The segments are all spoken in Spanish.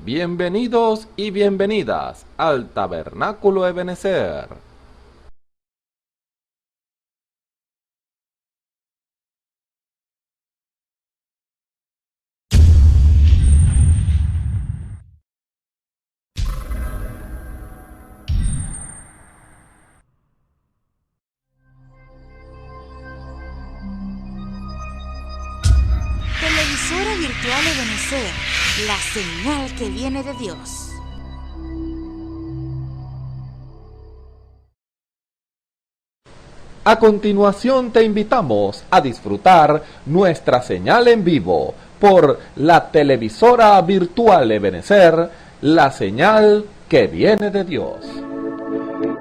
Bienvenidos y bienvenidas al Tabernáculo Ebenezer. Televisora virtual Ebenezer, la señal que viene de Dios. A continuación te invitamos a disfrutar nuestra señal en vivo por la televisora virtual Ebenezer, la señal que viene de Dios.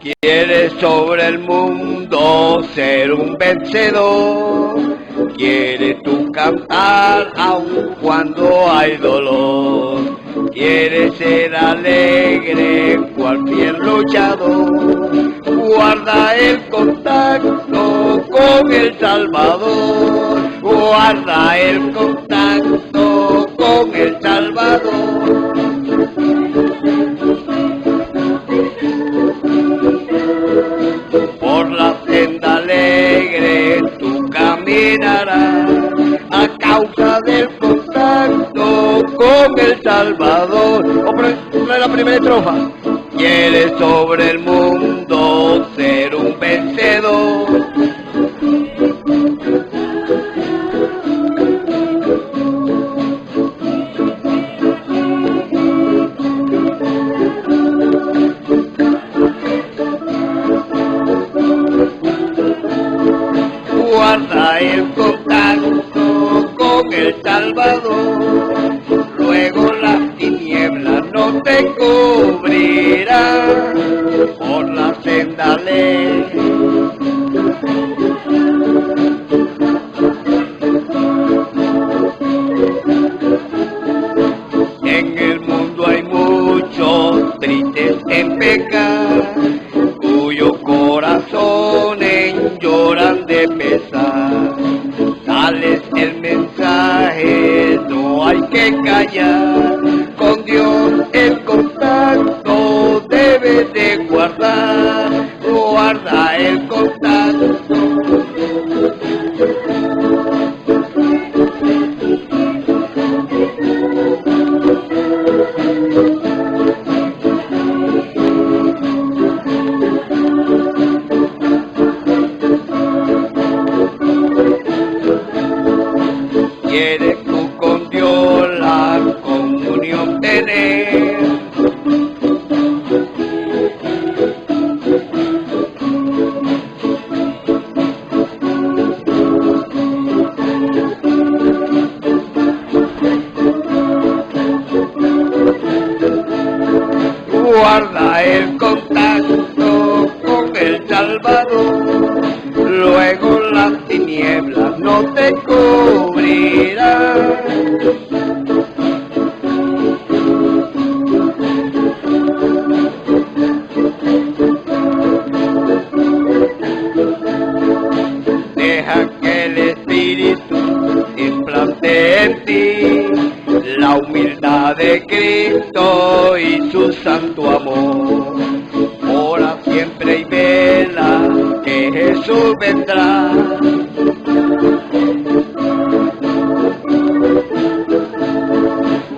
Quieres sobre el mundo ser un vencedor, quieres tú cantar aun cuando hay dolor, quieres ser alegre cual fiel luchador, guarda el contacto con el Salvador, guarda el contacto con el Salvador. Por la senda alegre tú caminarás a causa del contacto con el Salvador. La primera estrofa. Quieres sobre el mundo ser un vencedor. Guarda el contacto con el Salvador, luego las tinieblas no te cubrirán por la senda alegre. En el mundo hay muchos tristes en pecado, cuyos corazones lloran de pesar. Dales el mensaje, no hay que callar. Con Dios el contacto debes de guardar. Guarda el contacto. ¿Quieres tú con Dios la comunión tener? Guarda el contacto con el Salvador, luego las tinieblas no te cubrirán. Deja que el Espíritu implante en ti la humildad de Cristo y su santo amor. Ora siempre y vela que Jesús vendrá.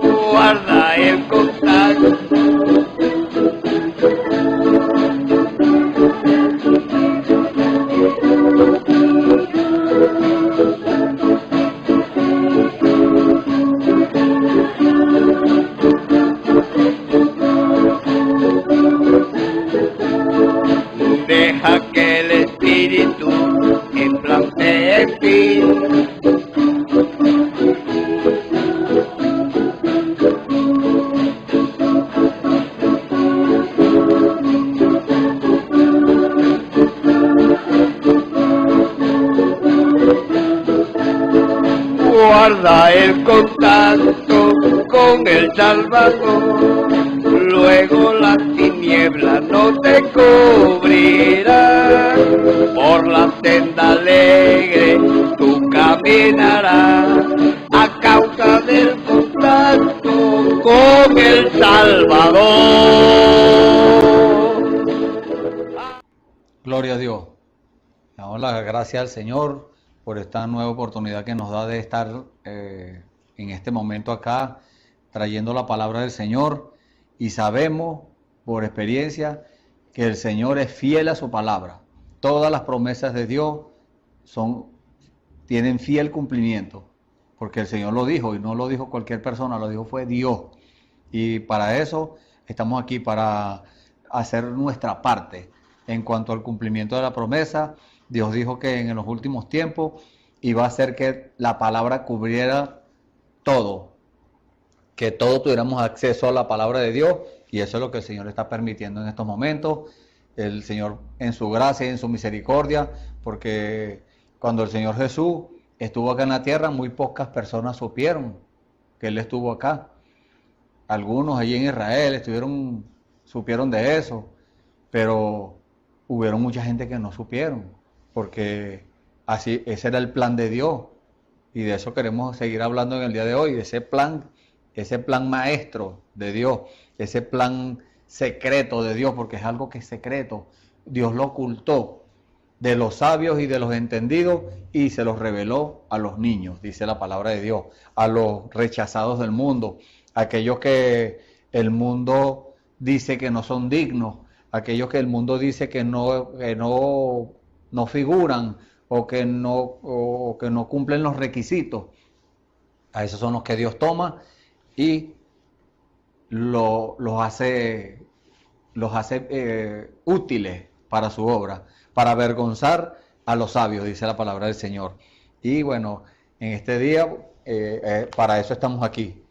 Guarda el contacto. Deja que el Espíritu implante en ti guarda el contacto con el Salvador, luego las tinieblas no te cubrirán. Por la senda alegre tú caminarás a causa del contacto con el Salvador. Gloria a Dios. Damos las gracias al Señor por esta nueva oportunidad que nos da de estar en este momento acá trayendo la palabra del Señor, y sabemos por experiencia que el Señor es fiel a su palabra. Todas las promesas de Dios tienen fiel cumplimiento, porque el Señor lo dijo, y no lo dijo cualquier persona, lo dijo fue Dios. Y para eso estamos aquí, para hacer nuestra parte en cuanto al cumplimiento de la promesa. Dios dijo que en los últimos tiempos iba a hacer que la palabra cubriera todo, que todos tuviéramos acceso a la palabra de Dios, y eso es lo que el Señor está permitiendo en estos momentos. El Señor en su gracia y en su misericordia, porque cuando el Señor Jesús estuvo acá en la tierra, muy pocas personas supieron que Él estuvo acá. Algunos allí en Israel supieron de eso, pero hubieron mucha gente que no supieron, porque así, ese era el plan de Dios, y de eso queremos seguir hablando en el día de hoy, de ese plan maestro de Dios, ese plan secreto de Dios, porque es algo que es secreto. Dios lo ocultó de los sabios y de los entendidos y se los reveló a los niños, dice la palabra de Dios, a los rechazados del mundo, aquellos que el mundo dice que no son dignos, aquellos que el mundo dice que no figuran o que no cumplen los requisitos. A esos son los que Dios toma y los hace útiles para su obra, para avergonzar a los sabios, dice la palabra del Señor. Y bueno, en este día para eso estamos aquí,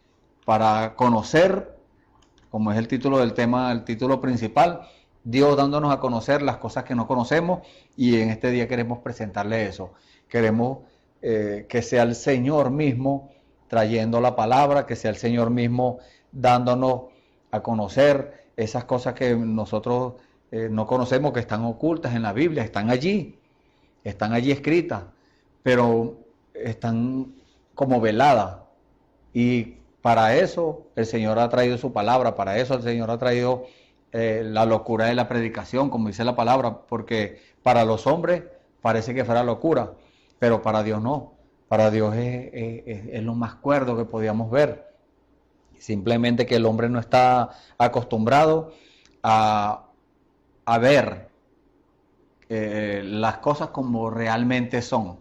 para conocer, como es el título del tema, el título principal, Dios dándonos a conocer las cosas que no conocemos, y en este día queremos presentarle eso. Queremos que sea el Señor mismo trayendo la palabra, que sea el Señor mismo dándonos a conocer esas cosas que nosotros no conocemos, que están ocultas en la Biblia, están allí escritas, pero están como veladas. Y para eso el Señor ha traído su palabra, para eso el Señor ha traído la locura de la predicación, como dice la palabra, porque para los hombres parece que fuera locura, pero para Dios no. Para Dios es lo más cuerdo que podíamos ver. Simplemente que el hombre no está acostumbrado a ver las cosas como realmente son,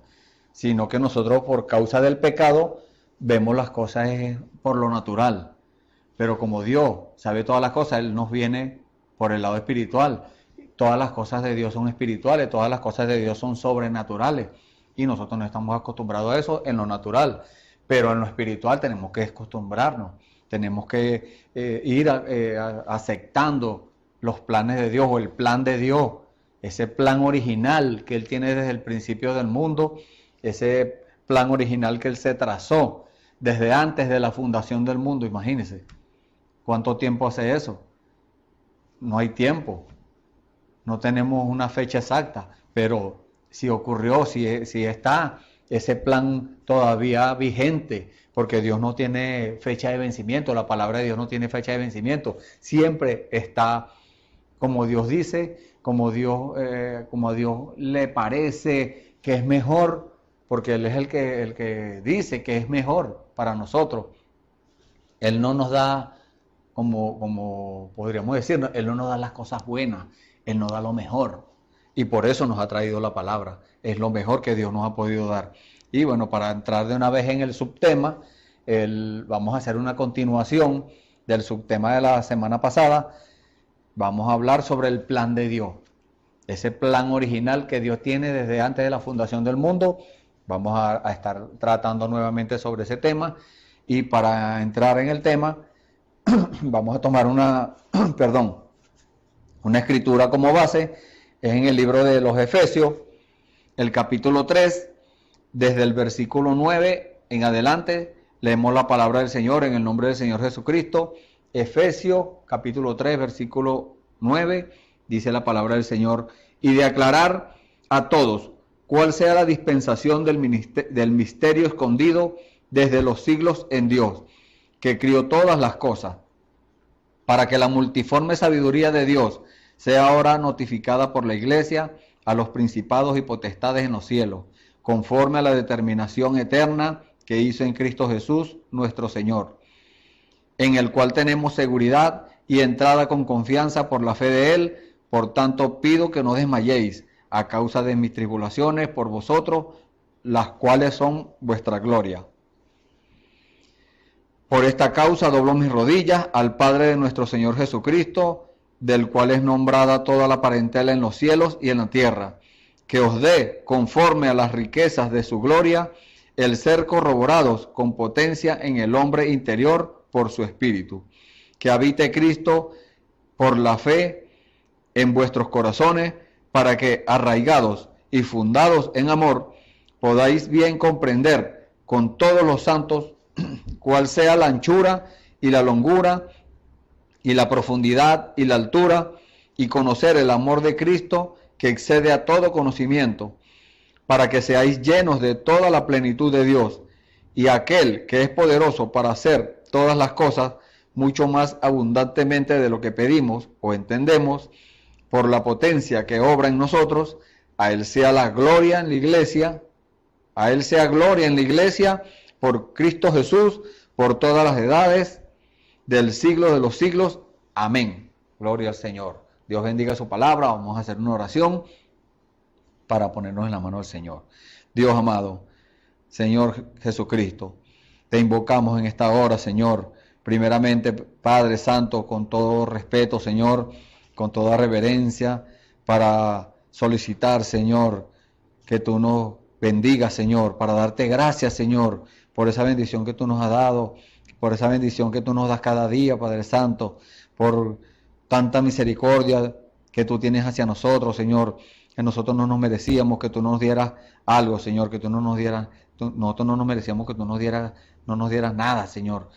sino que nosotros, por causa del pecado, vemos las cosas por lo natural. Pero como Dios sabe todas las cosas, Él nos viene por el lado espiritual. Todas las cosas de Dios son espirituales, todas las cosas de Dios son sobrenaturales, y nosotros no estamos acostumbrados a eso en lo natural, pero en lo espiritual tenemos que acostumbrarnos, tenemos que ir aceptando los planes de Dios, o el plan de Dios, ese plan original que Él tiene desde el principio del mundo, ese plan original que Él se trazó desde antes de la fundación del mundo. Imagínense, ¿cuánto tiempo hace eso? No hay tiempo, no tenemos una fecha exacta, pero si ocurrió, si está ese plan todavía vigente, porque Dios no tiene fecha de vencimiento, la palabra de Dios no tiene fecha de vencimiento, siempre está como Dios dice, como a Dios le parece que es mejor, porque Él es el que dice que es mejor para nosotros. Él no nos da, como podríamos decir, Él no nos da las cosas buenas, Él nos da lo mejor. Y por eso nos ha traído la palabra. Es lo mejor que Dios nos ha podido dar. Y bueno, para entrar de una vez en el subtema, vamos a hacer una continuación del subtema de la semana pasada. Vamos a hablar sobre el plan de Dios. Ese plan original que Dios tiene desde antes de la fundación del mundo. Vamos a estar tratando nuevamente sobre ese tema. Y para entrar en el tema, vamos a tomar una escritura como base. Es en el libro de los Efesios, el capítulo 3, desde el versículo 9 en adelante, leemos la palabra del Señor en el nombre del Señor Jesucristo. Efesios, capítulo 3, versículo 9, dice la palabra del Señor: y de aclarar a todos cuál sea la dispensación del misterio escondido desde los siglos en Dios, que crió todas las cosas, para que la multiforme sabiduría de Dios sea ahora notificada por la Iglesia a los principados y potestades en los cielos, conforme a la determinación eterna que hizo en Cristo Jesús, nuestro Señor, en el cual tenemos seguridad y entrada con confianza por la fe de Él. Por tanto, pido que no desmayéis a causa de mis tribulaciones por vosotros, las cuales son vuestra gloria. Por esta causa doblo mis rodillas al Padre de nuestro Señor Jesucristo, del cual es nombrada toda la parentela en los cielos y en la tierra, que os dé, conforme a las riquezas de su gloria, el ser corroborados con potencia en el hombre interior por su espíritu, que habite Cristo por la fe en vuestros corazones, para que, arraigados y fundados en amor, podáis bien comprender con todos los santos cuál sea la anchura y la longura y la profundidad y la altura, y conocer el amor de Cristo que excede a todo conocimiento, para que seáis llenos de toda la plenitud de Dios, y aquel que es poderoso para hacer todas las cosas mucho más abundantemente de lo que pedimos o entendemos, por la potencia que obra en nosotros. A Él sea la gloria en la iglesia, a Él sea gloria en la iglesia, por Cristo Jesús, por todas las edades, del siglo de los siglos. Amén. Gloria al Señor. Dios bendiga su palabra. Vamos a hacer una oración para ponernos en la mano del Señor. Dios amado, Señor Jesucristo, te invocamos en esta hora, Señor. Primeramente, Padre Santo, con todo respeto, Señor, con toda reverencia, para solicitar, Señor, que tú nos bendigas, Señor, para darte gracias, Señor, por esa bendición que tú nos has dado, por esa bendición que tú nos das cada día, Padre Santo, por tanta misericordia que tú tienes hacia nosotros, Señor, que nosotros no nos merecíamos que tú nos dieras algo, Señor, que tú no nos dieras, nosotros no nos merecíamos que tú no nos dieras nada, Señor.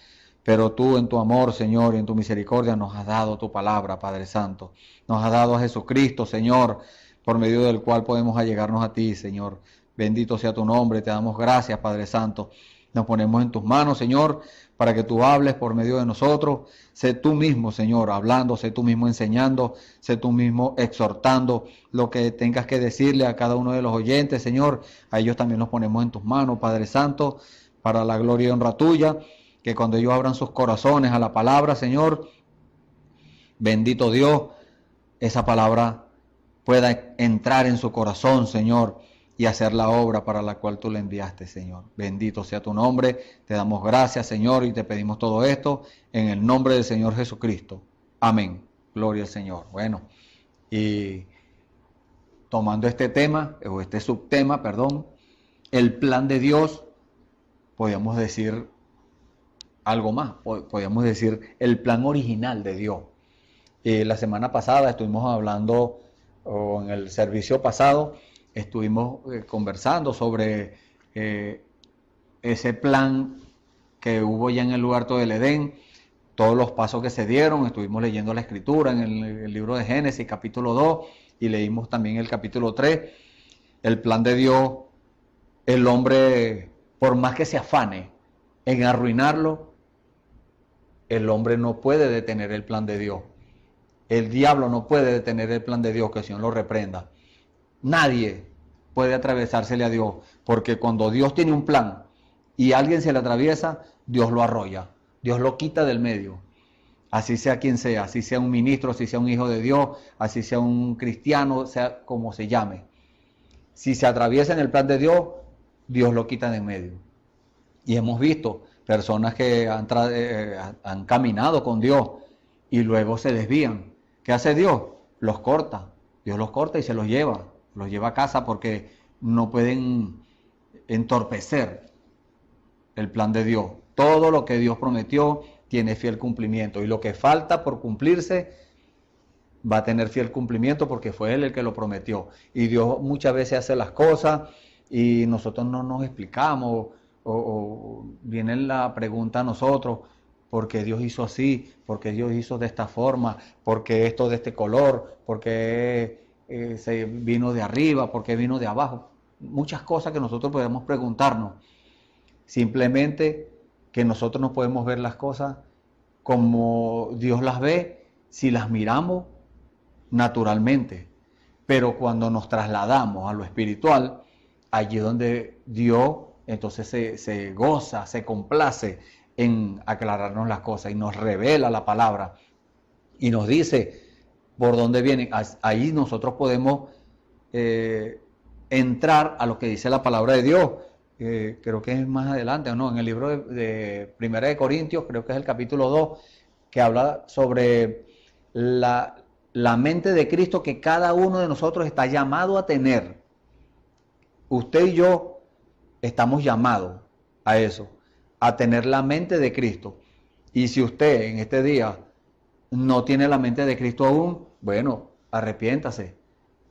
Pero tú en tu amor, Señor, y en tu misericordia nos has dado tu palabra, Padre Santo. Nos has dado a Jesucristo, Señor, por medio del cual podemos allegarnos a ti, Señor. Bendito sea tu nombre, te damos gracias, Padre Santo. Nos ponemos en tus manos, Señor, para que tú hables por medio de nosotros. Sé tú mismo, Señor, hablando, sé tú mismo enseñando, sé tú mismo exhortando lo que tengas que decirle a cada uno de los oyentes, Señor. A ellos también los ponemos en tus manos, Padre Santo, para la gloria y honra tuya. Que cuando ellos abran sus corazones a la palabra, Señor, bendito Dios, esa palabra pueda entrar en su corazón, Señor, y hacer la obra para la cual tú le enviaste, Señor. Bendito sea tu nombre, te damos gracias, Señor, y te pedimos todo esto en el nombre del Señor Jesucristo. Amén. Gloria al Señor. Bueno, y tomando este tema, o este subtema, perdón, el plan de Dios, podríamos decir algo más, podríamos decir el plan original de Dios. La semana pasada estuvimos hablando, o en el servicio pasado, estuvimos conversando sobre ese plan que hubo ya en el huerto del Edén, todos los pasos que se dieron. Estuvimos leyendo la escritura en el libro de Génesis, capítulo 2, y leímos también el capítulo 3. El plan de Dios, el hombre, por más que se afane en arruinarlo, el hombre no puede detener el plan de Dios. El diablo no puede detener el plan de Dios, que el Señor lo reprenda. Nadie puede atravesársele a Dios, porque cuando Dios tiene un plan y alguien se le atraviesa, Dios lo arrolla, Dios lo quita del medio. Así sea quien sea, así sea un ministro, así sea un hijo de Dios, así sea un cristiano, sea como se llame. Si se atraviesa en el plan de Dios, Dios lo quita de en medio. Y hemos visto personas que han caminado con Dios y luego se desvían. ¿Qué hace Dios? Los corta. Dios los corta y se los lleva a casa, porque no pueden entorpecer el plan de Dios. Todo lo que Dios prometió tiene fiel cumplimiento, y lo que falta por cumplirse va a tener fiel cumplimiento, porque fue Él el que lo prometió. Y Dios muchas veces hace las cosas y nosotros no nos explicamos, o viene la pregunta a nosotros: ¿por qué Dios hizo así? ¿Por qué Dios hizo de esta forma? ¿Por qué esto de este color? ¿Por qué se vino de arriba? ¿Por qué vino de abajo? Muchas cosas que nosotros podemos preguntarnos. Simplemente que nosotros no podemos ver las cosas como Dios las ve si las miramos naturalmente. Pero cuando nos trasladamos a lo espiritual, allí es donde Dios entonces se goza, se complace en aclararnos las cosas y nos revela la palabra y nos dice por dónde vienen. Ahí nosotros podemos entrar a lo que dice la palabra de Dios. Creo que es más adelante, ¿no? En el libro de Primera de Corintios, creo que es el capítulo 2, que habla sobre la mente de Cristo que cada uno de nosotros está llamado a tener. Usted y yo estamos llamados a eso, a tener la mente de Cristo. Y si usted en este día no tiene la mente de Cristo aún, bueno, arrepiéntase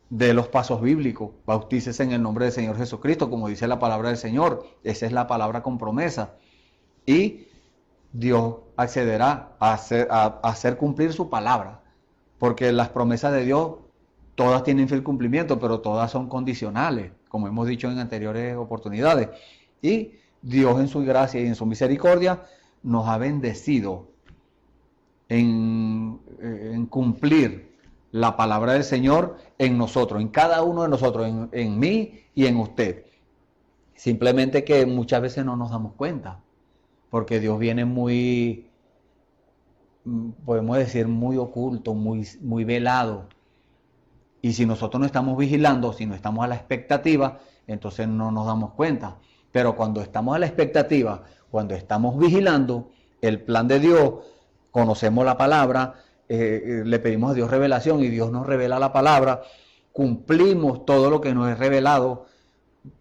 de los pasos bíblicos, bautícese en el nombre del Señor Jesucristo, como dice la palabra del Señor. Esa es la palabra con promesa. Y Dios accederá a hacer cumplir su palabra, porque las promesas de Dios todas tienen fiel cumplimiento, pero todas son condicionales, como hemos dicho en anteriores oportunidades. Y Dios en su gracia y en su misericordia nos ha bendecido en cumplir la palabra del Señor en nosotros, en cada uno de nosotros, en mí y en usted. Simplemente que muchas veces no nos damos cuenta, porque Dios viene muy, podemos decir, muy oculto, muy velado. Y si nosotros no estamos vigilando, si no estamos a la expectativa, entonces no nos damos cuenta. Pero cuando estamos a la expectativa, cuando estamos vigilando el plan de Dios, conocemos la palabra, le pedimos a Dios revelación y Dios nos revela la palabra, cumplimos todo lo que nos es revelado,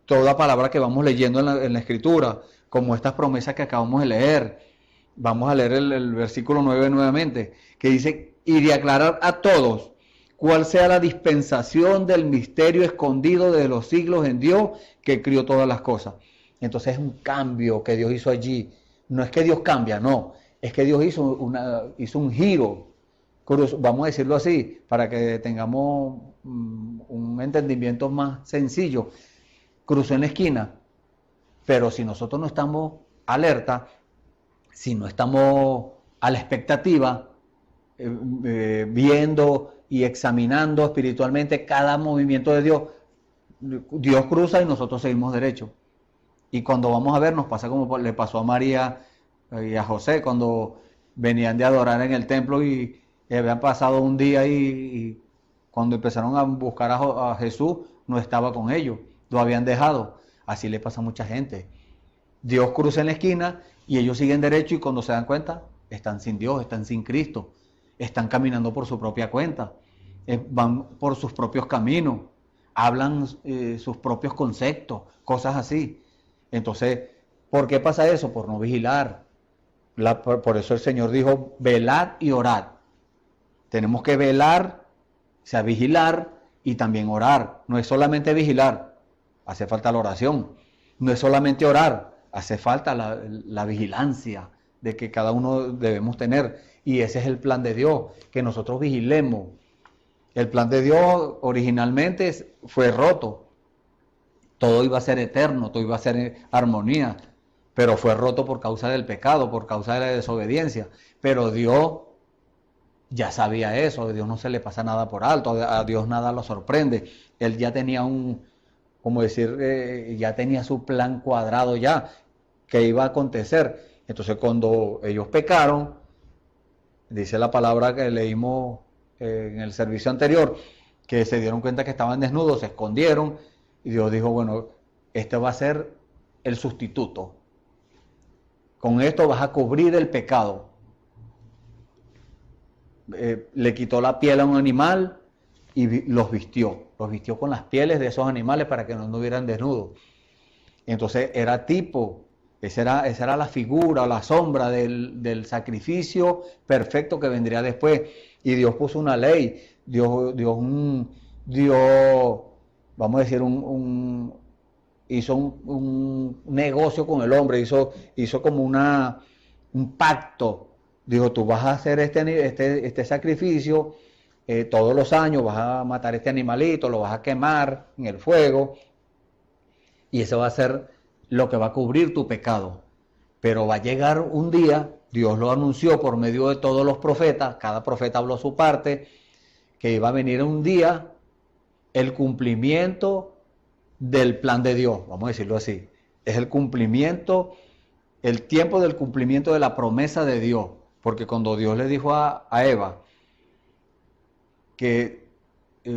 toda palabra que vamos leyendo en la Escritura, como estas promesas que acabamos de leer. Vamos a leer el versículo 9 nuevamente, que dice: y de aclarar a todos cuál sea la dispensación del misterio escondido desde los siglos en Dios, que crió todas las cosas. Entonces es un cambio que Dios hizo allí. No es que Dios cambia, no. Es que Dios hizo un giro, vamos a decirlo así, para que tengamos un entendimiento más sencillo. Cruzó en la esquina, pero si nosotros no estamos alerta, si no estamos a la expectativa, viendo y examinando espiritualmente cada movimiento de Dios, Dios cruza y nosotros seguimos derecho. Y cuando vamos a ver, nos pasa como le pasó a María y a José cuando venían de adorar en el templo y habían pasado un día y cuando empezaron a buscar a Jesús, no estaba con ellos, lo habían dejado. Así le pasa a mucha gente. Dios cruza en la esquina y ellos siguen derecho y cuando se dan cuenta, están sin Dios, están sin Cristo, están caminando por su propia cuenta, van por sus propios caminos, hablan sus propios conceptos, cosas así. Entonces, ¿por qué pasa eso? Por no vigilar. Por eso el Señor dijo: velad y orad. Tenemos que velar, o sea, vigilar y también orar. No es solamente vigilar, hace falta la oración. No es solamente orar, hace falta la vigilancia de que cada uno debemos tener. Y ese es el plan de Dios, que nosotros vigilemos. El plan de Dios originalmente fue roto. Todo iba a ser eterno, todo iba a ser armonía, pero fue roto por causa del pecado, por causa de la desobediencia. Pero Dios ya sabía eso, a Dios no se le pasa nada por alto, a Dios nada lo sorprende. Él ya tenía ya tenía su plan cuadrado ya, que iba a acontecer. Entonces cuando ellos pecaron, dice la palabra que leímos en el servicio anterior, que se dieron cuenta que estaban desnudos, se escondieron, y Dios dijo: bueno, este va a ser el sustituto. Con esto vas a cubrir el pecado. Le quitó la piel a un animal y los vistió con las pieles de esos animales para que no anduvieran desnudos. Entonces era tipo, esa era la figura, la sombra del sacrificio perfecto que vendría después. Y Dios puso una ley, vamos a decir, hizo un negocio con el hombre, hizo como un pacto. Dijo: tú vas a hacer este sacrificio todos los años, vas a matar este animalito, lo vas a quemar en el fuego, y eso va a ser lo que va a cubrir tu pecado. Pero va a llegar un día Dios lo anunció por medio de todos los profetas, cada profeta habló su parte, que iba a venir un día el cumplimiento del plan de Dios, vamos a decirlo así. Es el cumplimiento, el tiempo del cumplimiento de la promesa de Dios. Porque cuando Dios le dijo a Eva,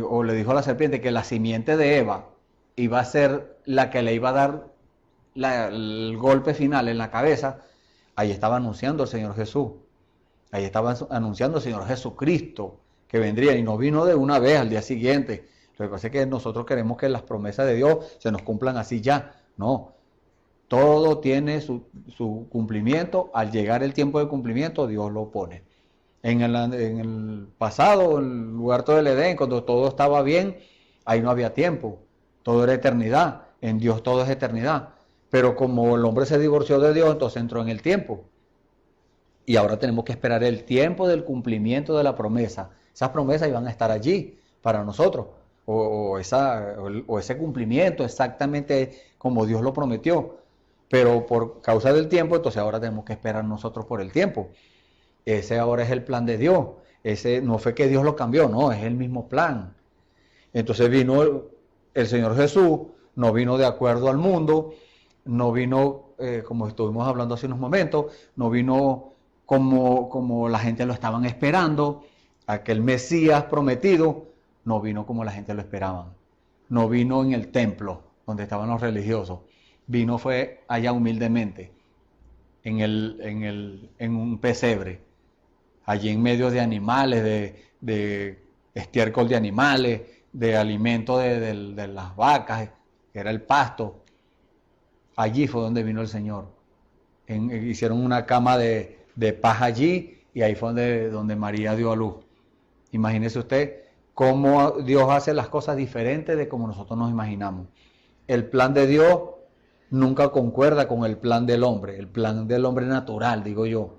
o le dijo a la serpiente que la simiente de Eva iba a ser la que le iba a dar el golpe final en la cabeza, ahí estaba anunciando el Señor Jesús. Ahí estaba anunciando el Señor Jesucristo que vendría, y no vino de una vez al día siguiente. Lo que pasa es que nosotros queremos que las promesas de Dios se nos cumplan así ya. No, todo tiene su cumplimiento. Al llegar el tiempo de cumplimiento, Dios lo pone. En el pasado, en el lugar del Edén, cuando todo estaba bien, ahí no había tiempo. Todo era eternidad. En Dios todo es eternidad. Pero como el hombre se divorció de Dios, entonces entró en el tiempo. Y ahora tenemos que esperar el tiempo del cumplimiento de la promesa. Esas promesas iban a estar allí para nosotros. O ese cumplimiento exactamente como Dios lo prometió. Pero por causa del tiempo, entonces ahora tenemos que esperar nosotros por el tiempo. Ese ahora es el plan de Dios. Ese no fue que Dios lo cambió, no, es el mismo plan. Entonces vino el Señor Jesús, no vino de acuerdo al mundo, no vino, como estuvimos hablando hace unos momentos, no vino como la gente lo estaban esperando. Aquel Mesías prometido no vino como la gente lo esperaba. No vino en el templo donde estaban los religiosos. Vino fue allá humildemente, en un pesebre, allí en medio de animales, de estiércol de animales, de alimento de las vacas, que era el pasto. Allí fue donde vino el Señor. Hicieron una cama de paja allí, y ahí fue donde María dio a luz. Imagínese usted cómo Dios hace las cosas diferentes de como nosotros nos imaginamos. El plan de Dios nunca concuerda con el plan del hombre natural, digo yo.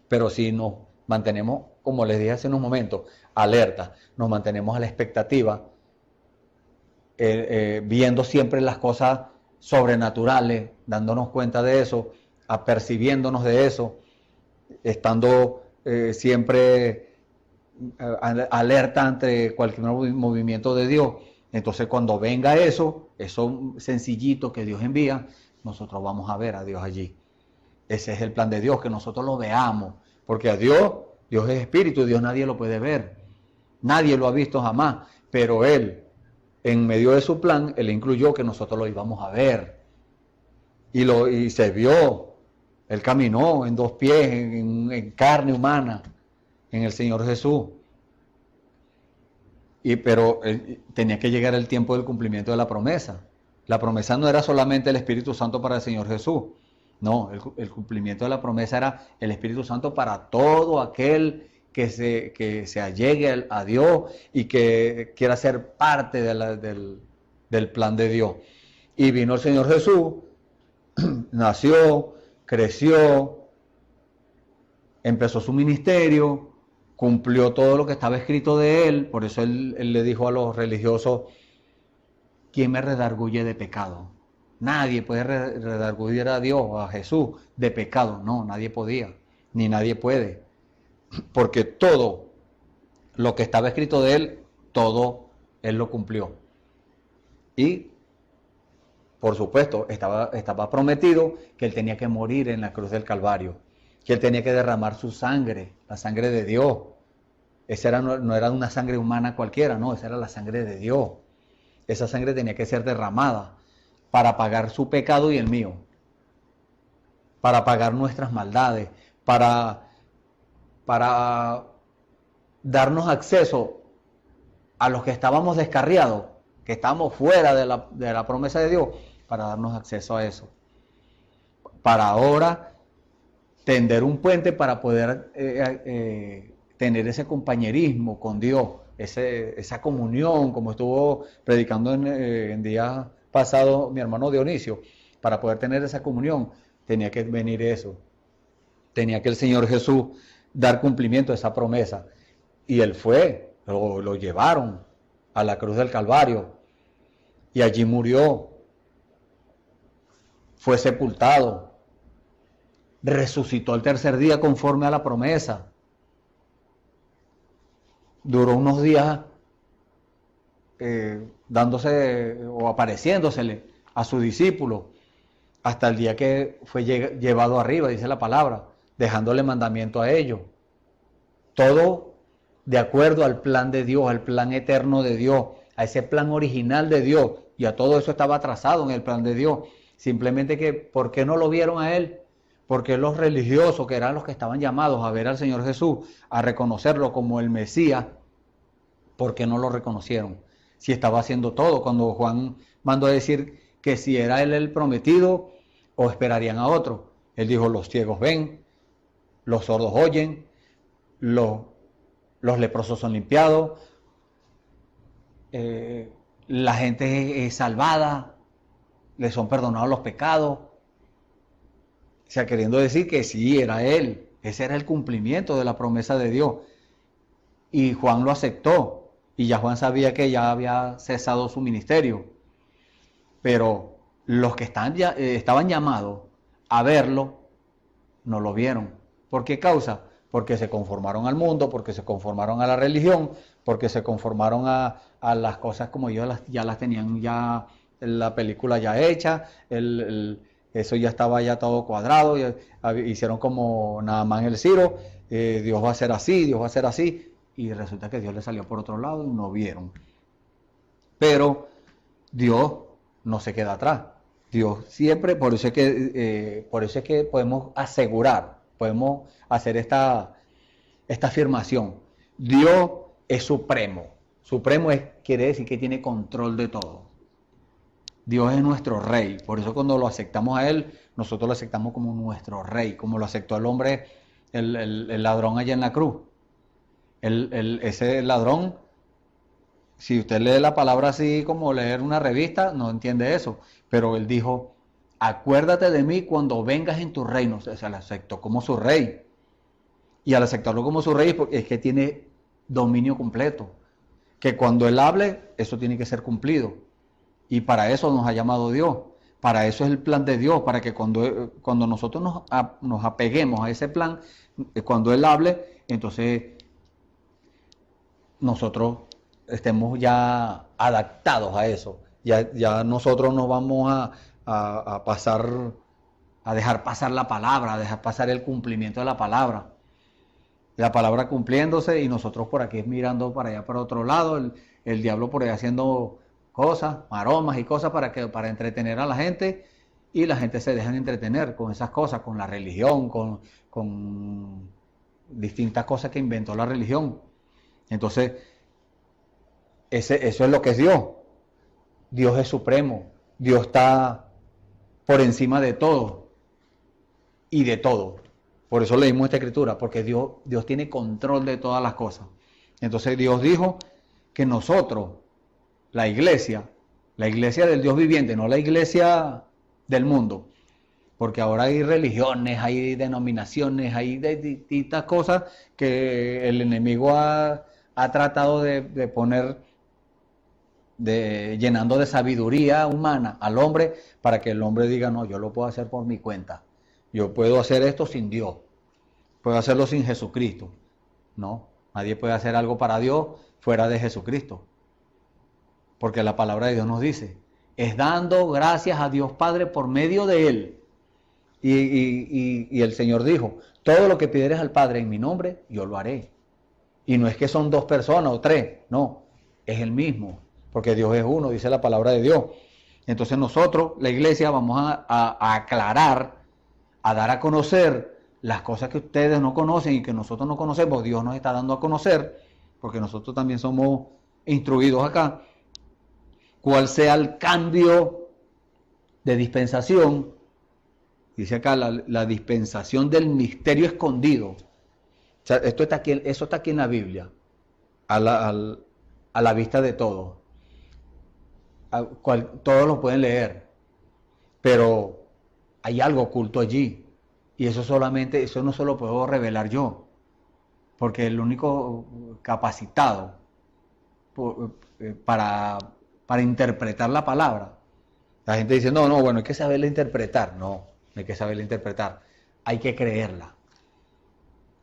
Pero si nos mantenemos, como les dije hace unos momentos, alerta, nos mantenemos a la expectativa, viendo siempre las cosas sobrenaturales, dándonos cuenta de eso, apercibiéndonos de eso, estando siempre alerta ante cualquier movimiento de Dios. Entonces cuando venga eso sencillito que Dios envía, nosotros vamos a ver a Dios allí. Ese es el plan de Dios, que nosotros lo veamos, porque a Dios es espíritu, y Dios nadie lo puede ver, nadie lo ha visto jamás, pero Él, en medio de su plan, Él incluyó que nosotros lo íbamos a ver, y se vio. Él caminó en 2 pies, en carne humana, en el Señor Jesús. Pero tenía que llegar el tiempo del cumplimiento de la promesa. La promesa no era solamente el Espíritu Santo para el Señor Jesús. No, el cumplimiento de la promesa era el Espíritu Santo para todo aquel que se allegue a Dios y que quiera ser parte del plan de Dios. Y vino el Señor Jesús, nació, creció, empezó su ministerio, cumplió todo lo que estaba escrito de él. Por eso él le dijo a los religiosos: ¿quién me redarguye de pecado? Nadie puede redarguir a Dios o a Jesús de pecado. No, nadie podía, ni nadie puede. Porque todo lo que estaba escrito de él, todo él lo cumplió. Y, por supuesto, estaba prometido que él tenía que morir en la cruz del Calvario, que él tenía que derramar su sangre, la sangre de Dios. Esa no era una sangre humana cualquiera, no, esa era la sangre de Dios. Esa sangre tenía que ser derramada para pagar su pecado y el mío, para pagar nuestras maldades, para darnos acceso a los que estábamos descarriados, que estábamos fuera de la promesa de Dios, para darnos acceso a eso. Para ahora tender un puente para poder tener ese compañerismo con Dios, esa comunión, como estuvo predicando en días pasados mi hermano Dionisio. Para poder tener esa comunión tenía que venir eso, tenía que el Señor Jesús dar cumplimiento a esa promesa, y él fue, lo llevaron a la cruz del Calvario, y allí murió, fue sepultado, resucitó el tercer día conforme a la promesa. Duró unos días dándose o apareciéndosele a sus discípulos hasta el día que fue llevado arriba, dice la palabra, dejándole mandamiento a ellos. Todo de acuerdo al plan de Dios, al plan eterno de Dios, a ese plan original de Dios. Y a todo eso estaba trazado en el plan de Dios. Simplemente que, ¿por qué no lo vieron a Él? Porque los religiosos, que eran los que estaban llamados a ver al Señor Jesús, a reconocerlo como el Mesías, ¿por qué no lo reconocieron? Si estaba haciendo todo, cuando Juan mandó a decir que si era Él el prometido, o esperarían a otro. Él dijo, los ciegos ven, los sordos oyen, los leprosos son limpiados, la gente es salvada, le son perdonados los pecados. O sea, queriendo decir que sí, era Él. Ese era el cumplimiento de la promesa de Dios. Y Juan lo aceptó. Y ya Juan sabía que ya había cesado su ministerio. Pero los que estaban llamados a verlo, no lo vieron. ¿Por qué causa? Porque se conformaron al mundo, porque se conformaron a la religión, porque se conformaron a las cosas como ellos ya las tenían ya, la película ya hecha, eso ya estaba ya todo cuadrado, hicieron como Naamán el Ciro, Dios va a ser así, Dios va a ser así, y resulta que Dios le salió por otro lado y no vieron. Pero Dios no se queda atrás. Dios siempre, por eso es que podemos asegurar, podemos hacer esta afirmación. Dios es supremo. Supremo quiere decir que tiene control de todo. Dios es nuestro rey. Por eso cuando lo aceptamos a Él, nosotros lo aceptamos como nuestro rey, como lo aceptó el hombre, el ladrón allá en la cruz. Ese ladrón, si usted lee la palabra así como leer una revista, no entiende eso. Pero él dijo, acuérdate de mí cuando vengas en tu reino. O sea, lo aceptó como su rey. Y al aceptarlo como su rey es que tiene dominio completo. Que cuando Él hable, eso tiene que ser cumplido. Y para eso nos ha llamado Dios. Para eso es el plan de Dios. Para que cuando nosotros nos apeguemos a ese plan, cuando Él hable, entonces nosotros estemos ya adaptados a eso. Ya nosotros no vamos a dejar pasar la palabra, a dejar pasar el cumplimiento de la palabra. La palabra cumpliéndose y nosotros por aquí mirando para allá, para otro lado, el diablo por ahí haciendo cosas, maromas y cosas para entretener a la gente, y la gente se deja entretener con esas cosas, con la religión, con distintas cosas que inventó la religión. Entonces, eso es lo que es Dios. Dios es supremo. Dios está por encima de todo y de todo. Por eso leímos esta escritura, porque Dios tiene control de todas las cosas. Entonces Dios dijo que nosotros, la iglesia del Dios viviente, no la iglesia del mundo, porque ahora hay religiones, hay denominaciones, hay distintas cosas que el enemigo ha tratado de poner, llenando de sabiduría humana al hombre, para que el hombre diga, no, yo lo puedo hacer por mi cuenta. Yo puedo hacer esto sin Dios. Puedo hacerlo sin Jesucristo. No, nadie puede hacer algo para Dios fuera de Jesucristo. Porque la palabra de Dios nos dice, es dando gracias a Dios Padre por medio de Él. Y el Señor dijo, todo lo que pidieres al Padre en mi nombre, yo lo haré. Y no es que son dos personas o tres, no, es el mismo. Porque Dios es uno, dice la palabra de Dios. Entonces nosotros, la iglesia, vamos a aclarar, a dar a conocer las cosas que ustedes no conocen y que nosotros no conocemos. Dios nos está dando a conocer, porque nosotros también somos instruidos acá, cuál sea el cambio de dispensación. Dice acá la dispensación del misterio escondido. O sea, eso está aquí en la Biblia, a la vista de todos. Todos lo pueden leer, pero hay algo oculto allí, y eso no solo puedo revelar yo, porque el único capacitado para interpretar la palabra. La gente dice, no, bueno, hay que saberla interpretar. No hay que saberla interpretar. hay que creerla.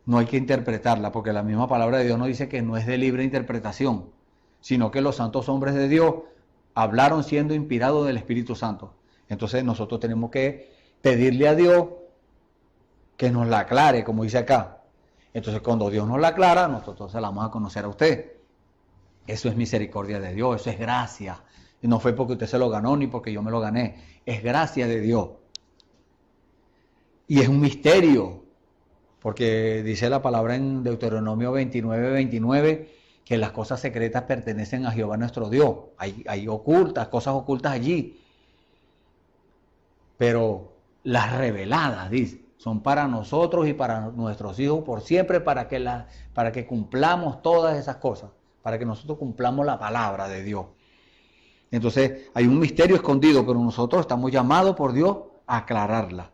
No hay que interpretarla, porque la misma palabra de Dios nos dice que no es de libre interpretación, sino que los santos hombres de Dios hablaron siendo inspirados del Espíritu Santo. Entonces nosotros tenemos que pedirle a Dios que nos la aclare, como dice acá. Entonces cuando Dios nos la aclara, nosotros se la vamos a conocer a usted. Eso es misericordia de Dios, eso es gracia. Y no fue porque usted se lo ganó ni porque yo me lo gané. Es gracia de Dios. Y es un misterio, porque dice la palabra en Deuteronomio 29:29 que las cosas secretas pertenecen a Jehová nuestro Dios. Hay ocultas, cosas ocultas allí. Pero las reveladas, dice, son para nosotros y para nuestros hijos por siempre, para que cumplamos todas esas cosas, para que nosotros cumplamos la palabra de Dios. Entonces hay un misterio escondido, pero nosotros estamos llamados por Dios a aclararla.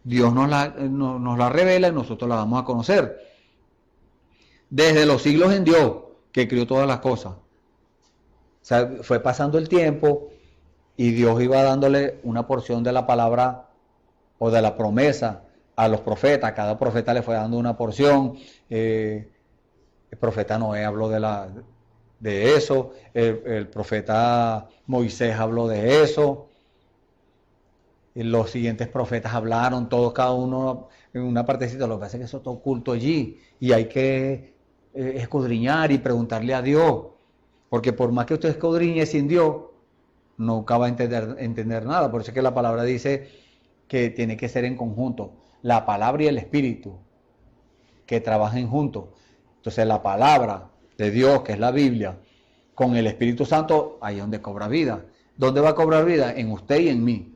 Dios nos la revela y nosotros la vamos a conocer. Desde los siglos en Dios, que crió todas las cosas. O sea, fue pasando el tiempo y Dios iba dándole una porción de la palabra o de la promesa a los profetas. Cada profeta le fue dando una porción. El profeta Noé habló de eso. El profeta Moisés habló de eso. Y los siguientes profetas hablaron, todos, cada uno en una partecita. Lo que pasa es que eso está oculto allí y hay que escudriñar y preguntarle a Dios, porque por más que usted escudriñe sin Dios, nunca va a entender nada. Por eso es que la palabra dice que tiene que ser en conjunto, la palabra y el Espíritu, que trabajen juntos. Entonces la palabra de Dios, que es la Biblia, con el Espíritu Santo, ahí es donde cobra vida. ¿Dónde va a cobrar vida? En usted y en mí.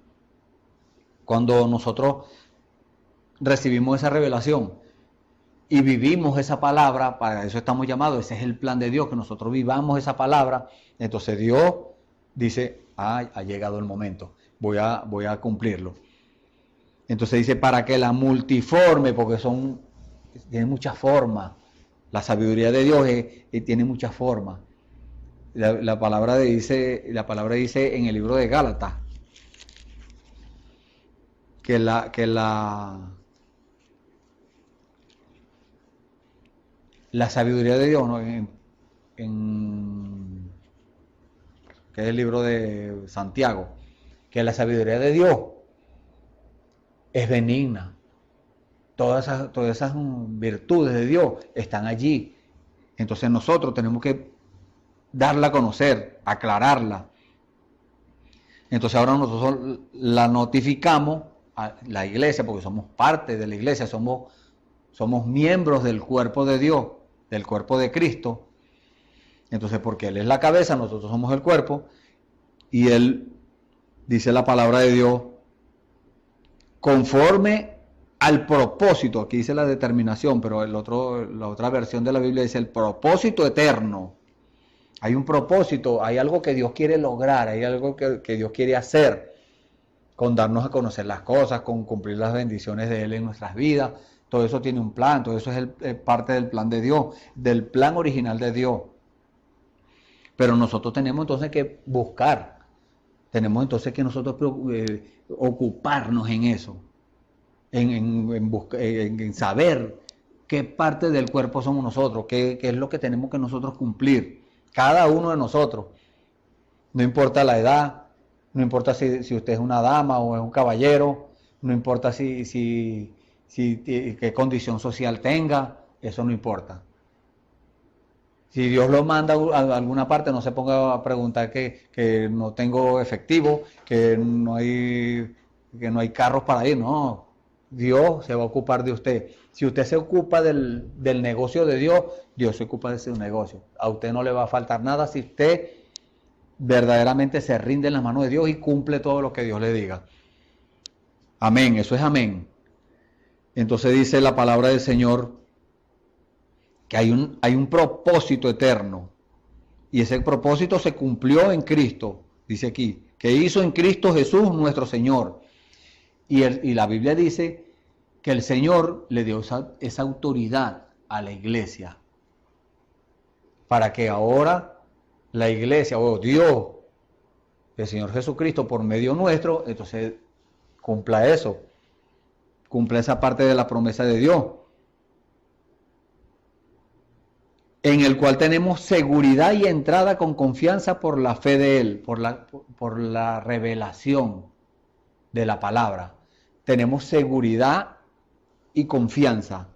Cuando nosotros recibimos esa revelación y vivimos esa palabra, para eso estamos llamados, ese es el plan de Dios, que nosotros vivamos esa palabra. Entonces Dios dice, ha llegado el momento, voy a cumplirlo. Entonces dice, para que la multiforme, porque tiene muchas formas, la sabiduría de Dios tiene muchas formas. La palabra dice en el libro de Gálatas, que la sabiduría de Dios, ¿no? Que es el libro de Santiago, que la sabiduría de Dios es benigna. Todas esas virtudes de Dios están allí. Entonces nosotros tenemos que darla a conocer, aclararla. Entonces ahora nosotros la notificamos a la iglesia, porque somos parte de la iglesia, somos miembros del cuerpo de Dios, del cuerpo de Cristo. Entonces, porque Él es la cabeza, nosotros somos el cuerpo, y Él, dice la palabra de Dios, conforme al propósito, aquí dice la determinación, pero la otra versión de la Biblia dice el propósito eterno. Hay un propósito, hay algo que Dios quiere lograr, hay algo que Dios quiere hacer, con darnos a conocer las cosas, con cumplir las bendiciones de Él en nuestras vidas. Todo eso tiene un plan, todo eso es parte del plan de Dios, del plan original de Dios. Pero nosotros tenemos entonces que buscar, tenemos entonces que nosotros ocuparnos en eso, en saber qué parte del cuerpo somos nosotros, qué es lo que tenemos que nosotros cumplir, cada uno de nosotros. No importa la edad, no importa si usted es una dama o es un caballero, no importa qué condición social tenga, eso no importa. Si Dios lo manda a alguna parte, no se ponga a preguntar que no tengo efectivo, que no hay carros para ir. No, Dios se va a ocupar de usted. Si usted se ocupa del negocio de Dios, Dios se ocupa de su negocio. A usted no le va a faltar nada si usted verdaderamente se rinde en las manos de Dios y cumple todo lo que Dios le diga. Amén, eso es amén. Entonces dice la palabra del Señor que hay un propósito eterno, y ese propósito se cumplió en Cristo, dice aquí, que hizo en Cristo Jesús nuestro Señor. Y la Biblia dice que el Señor le dio esa autoridad a la iglesia, para que ahora la iglesia, o Dios, el Señor Jesucristo, por medio nuestro, entonces cumpla eso. cumple esa parte de la promesa de Dios, en el cual tenemos seguridad y entrada con confianza por la fe de Él, por la revelación de la palabra. Tenemos seguridad y confianza.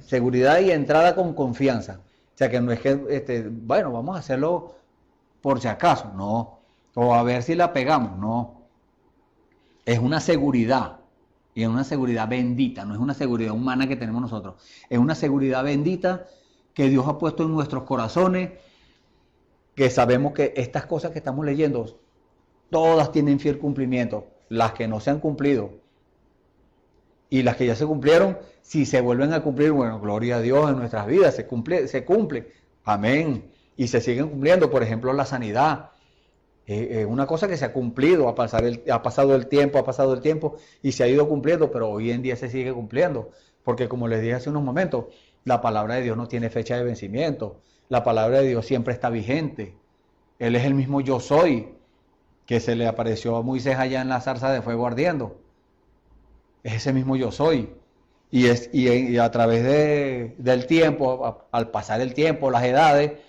Seguridad y entrada con confianza. O sea que no es que, bueno, vamos a hacerlo por si acaso, no. O a ver si la pegamos, no. Es una seguridad. Y es una seguridad bendita, no es una seguridad humana que tenemos nosotros. Es una seguridad bendita que Dios ha puesto en nuestros corazones, que sabemos que estas cosas que estamos leyendo, todas tienen fiel cumplimiento. Las que no se han cumplido y las que ya se cumplieron, si se vuelven a cumplir, bueno, gloria a Dios en nuestras vidas, se cumple. Amén. Y se siguen cumpliendo, por ejemplo, la sanidad. Una cosa que se ha cumplido, ha pasado el tiempo y se ha ido cumpliendo, pero hoy en día se sigue cumpliendo, porque como les dije hace unos momentos, la palabra de Dios no tiene fecha de vencimiento, la palabra de Dios siempre está vigente. Él es el mismo yo soy, que se le apareció a Moisés allá en la zarza de fuego ardiendo. Es ese mismo yo soy. Y a través del tiempo, al pasar el tiempo, las edades,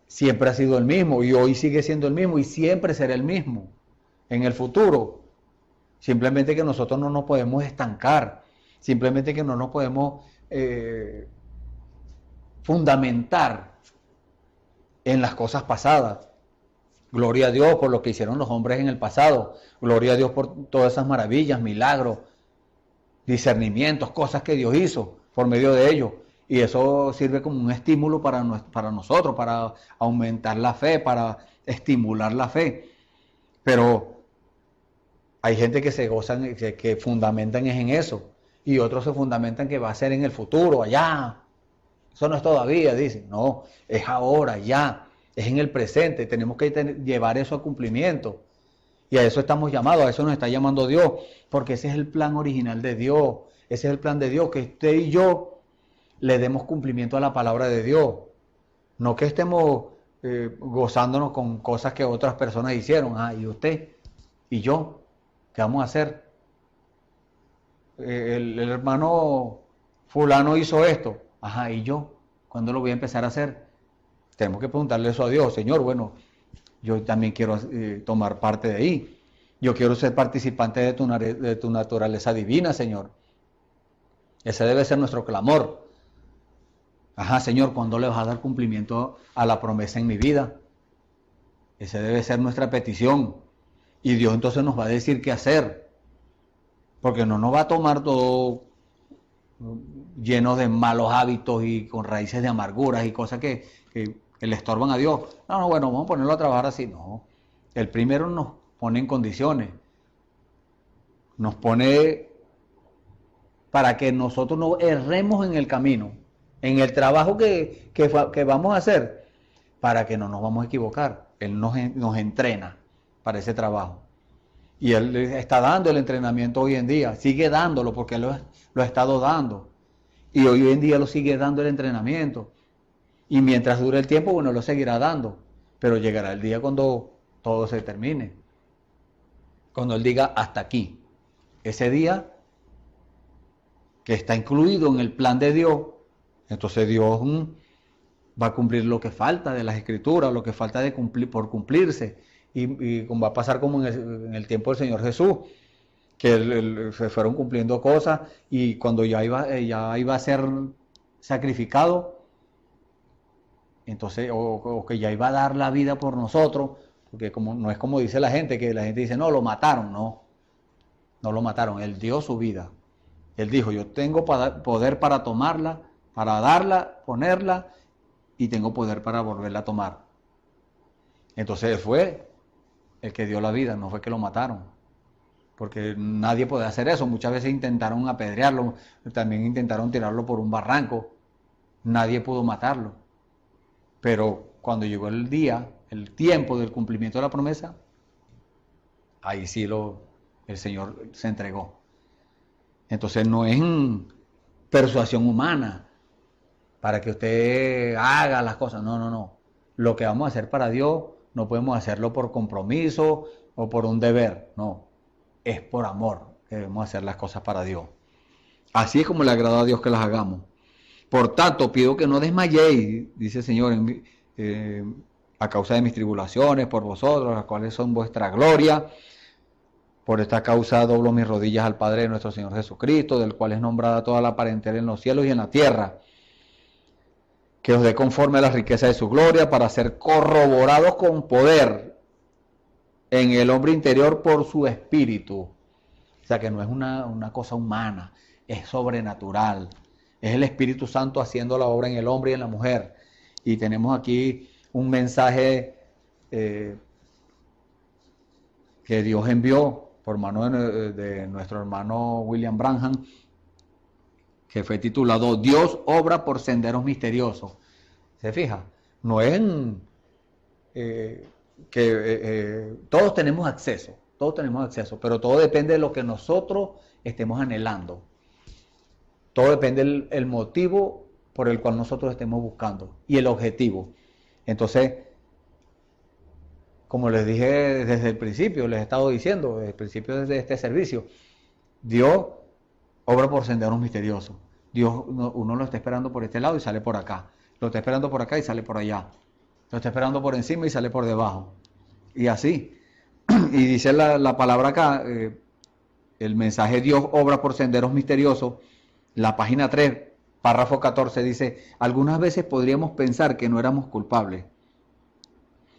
siempre ha sido el mismo y hoy sigue siendo el mismo y siempre será el mismo en el futuro. Simplemente que nosotros no nos podemos estancar, simplemente que no nos podemos fundamentar en las cosas pasadas. Gloria a Dios por lo que hicieron los hombres en el pasado, gloria a Dios por todas esas maravillas, milagros, discernimientos, cosas que Dios hizo por medio de ellos. Y eso sirve como un estímulo para nosotros, para aumentar la fe, para estimular la fe. Pero hay gente que se gozan, que fundamentan en eso. Y otros se fundamentan que va a ser en el futuro, allá. Eso no es todavía, dicen. No, es ahora, ya. Es en el presente. Tenemos que llevar eso a cumplimiento. Y a eso estamos llamados, a eso nos está llamando Dios. Porque ese es el plan original de Dios. Ese es el plan de Dios, que usted y yo le demos cumplimiento a la palabra de Dios. No que estemos gozándonos con cosas que otras personas hicieron. ¿Y usted? ¿Y yo? ¿Qué vamos a hacer? El hermano fulano hizo esto. ¿Y yo? ¿Cuándo lo voy a empezar a hacer? Tenemos que preguntarle eso a Dios. Señor, bueno, yo también quiero tomar parte de ahí. Yo quiero ser participante de tu naturaleza divina, Señor. Ese debe ser nuestro clamor. Señor, ¿cuándo le vas a dar cumplimiento a la promesa en mi vida? Esa debe ser nuestra petición. Y Dios entonces nos va a decir qué hacer. Porque no nos va a tomar todo lleno de malos hábitos y con raíces de amarguras y cosas que le estorban a Dios. No, bueno, vamos a ponerlo a trabajar así. No, el primero nos pone en condiciones. Nos pone para que nosotros no erremos en el camino. En el trabajo que vamos a hacer, para que no nos vamos a equivocar. Él nos entrena para ese trabajo. Y Él está dando el entrenamiento hoy en día. Sigue dándolo porque Él lo ha estado dando. Y hoy en día lo sigue dando el entrenamiento. Y mientras dure el tiempo, bueno, lo seguirá dando. Pero llegará el día cuando todo se termine. Cuando Él diga hasta aquí. Ese día que está incluido en el plan de Dios. Entonces Dios va a cumplir lo que falta de las escrituras, lo que falta de cumplir por cumplirse. Y va a pasar como en el tiempo del Señor Jesús, que se fueron cumpliendo cosas y cuando ya iba a ser sacrificado, entonces, o que ya iba a dar la vida por nosotros, porque no es como dice la gente, que la gente dice, no, lo mataron. No lo mataron, Él dio su vida. Él dijo, yo tengo poder para tomarla, para darla, ponerla, y tengo poder para volverla a tomar. Entonces fue el que dio la vida, no fue que lo mataron. Porque nadie puede hacer eso. Muchas veces intentaron apedrearlo, también intentaron tirarlo por un barranco. Nadie pudo matarlo. Pero cuando llegó el día, el tiempo del cumplimiento de la promesa, ahí sí el Señor se entregó. Entonces no es persuasión humana para que usted haga las cosas. No. Lo que vamos a hacer para Dios no podemos hacerlo por compromiso o por un deber. No. es por amor que debemos hacer las cosas para Dios. Así es como le agrada a Dios que las hagamos. Por tanto, pido que no desmayéis, dice el Señor, a causa de mis tribulaciones, por vosotros, las cuales son vuestra gloria. Por esta causa doblo mis rodillas al Padre de nuestro Señor Jesucristo, del cual es nombrada toda la parentela en los cielos y en la tierra, que os dé conforme a la riqueza de su gloria, para ser corroborados con poder en el hombre interior por su espíritu. O sea que no es una cosa humana, es sobrenatural. Es el Espíritu Santo haciendo la obra en el hombre y en la mujer. Y tenemos aquí un mensaje que Dios envió por mano de nuestro hermano William Branham, que fue titulado Dios obra por senderos misteriosos. ¿Se fija? No es todos tenemos acceso, pero todo depende de lo que nosotros estemos anhelando. Todo depende del motivo por el cual nosotros estemos buscando y el objetivo. Entonces, como les dije desde el principio, les he estado diciendo desde el principio de este servicio, Dios obra por senderos misteriosos. Dios, uno lo está esperando por este lado y sale por acá. Lo está esperando por acá y sale por allá. Lo está esperando por encima y sale por debajo. Y así. Y dice la palabra acá, el mensaje Dios obra por senderos misteriosos. La página 3, párrafo 14 dice, algunas veces podríamos pensar que no éramos culpables,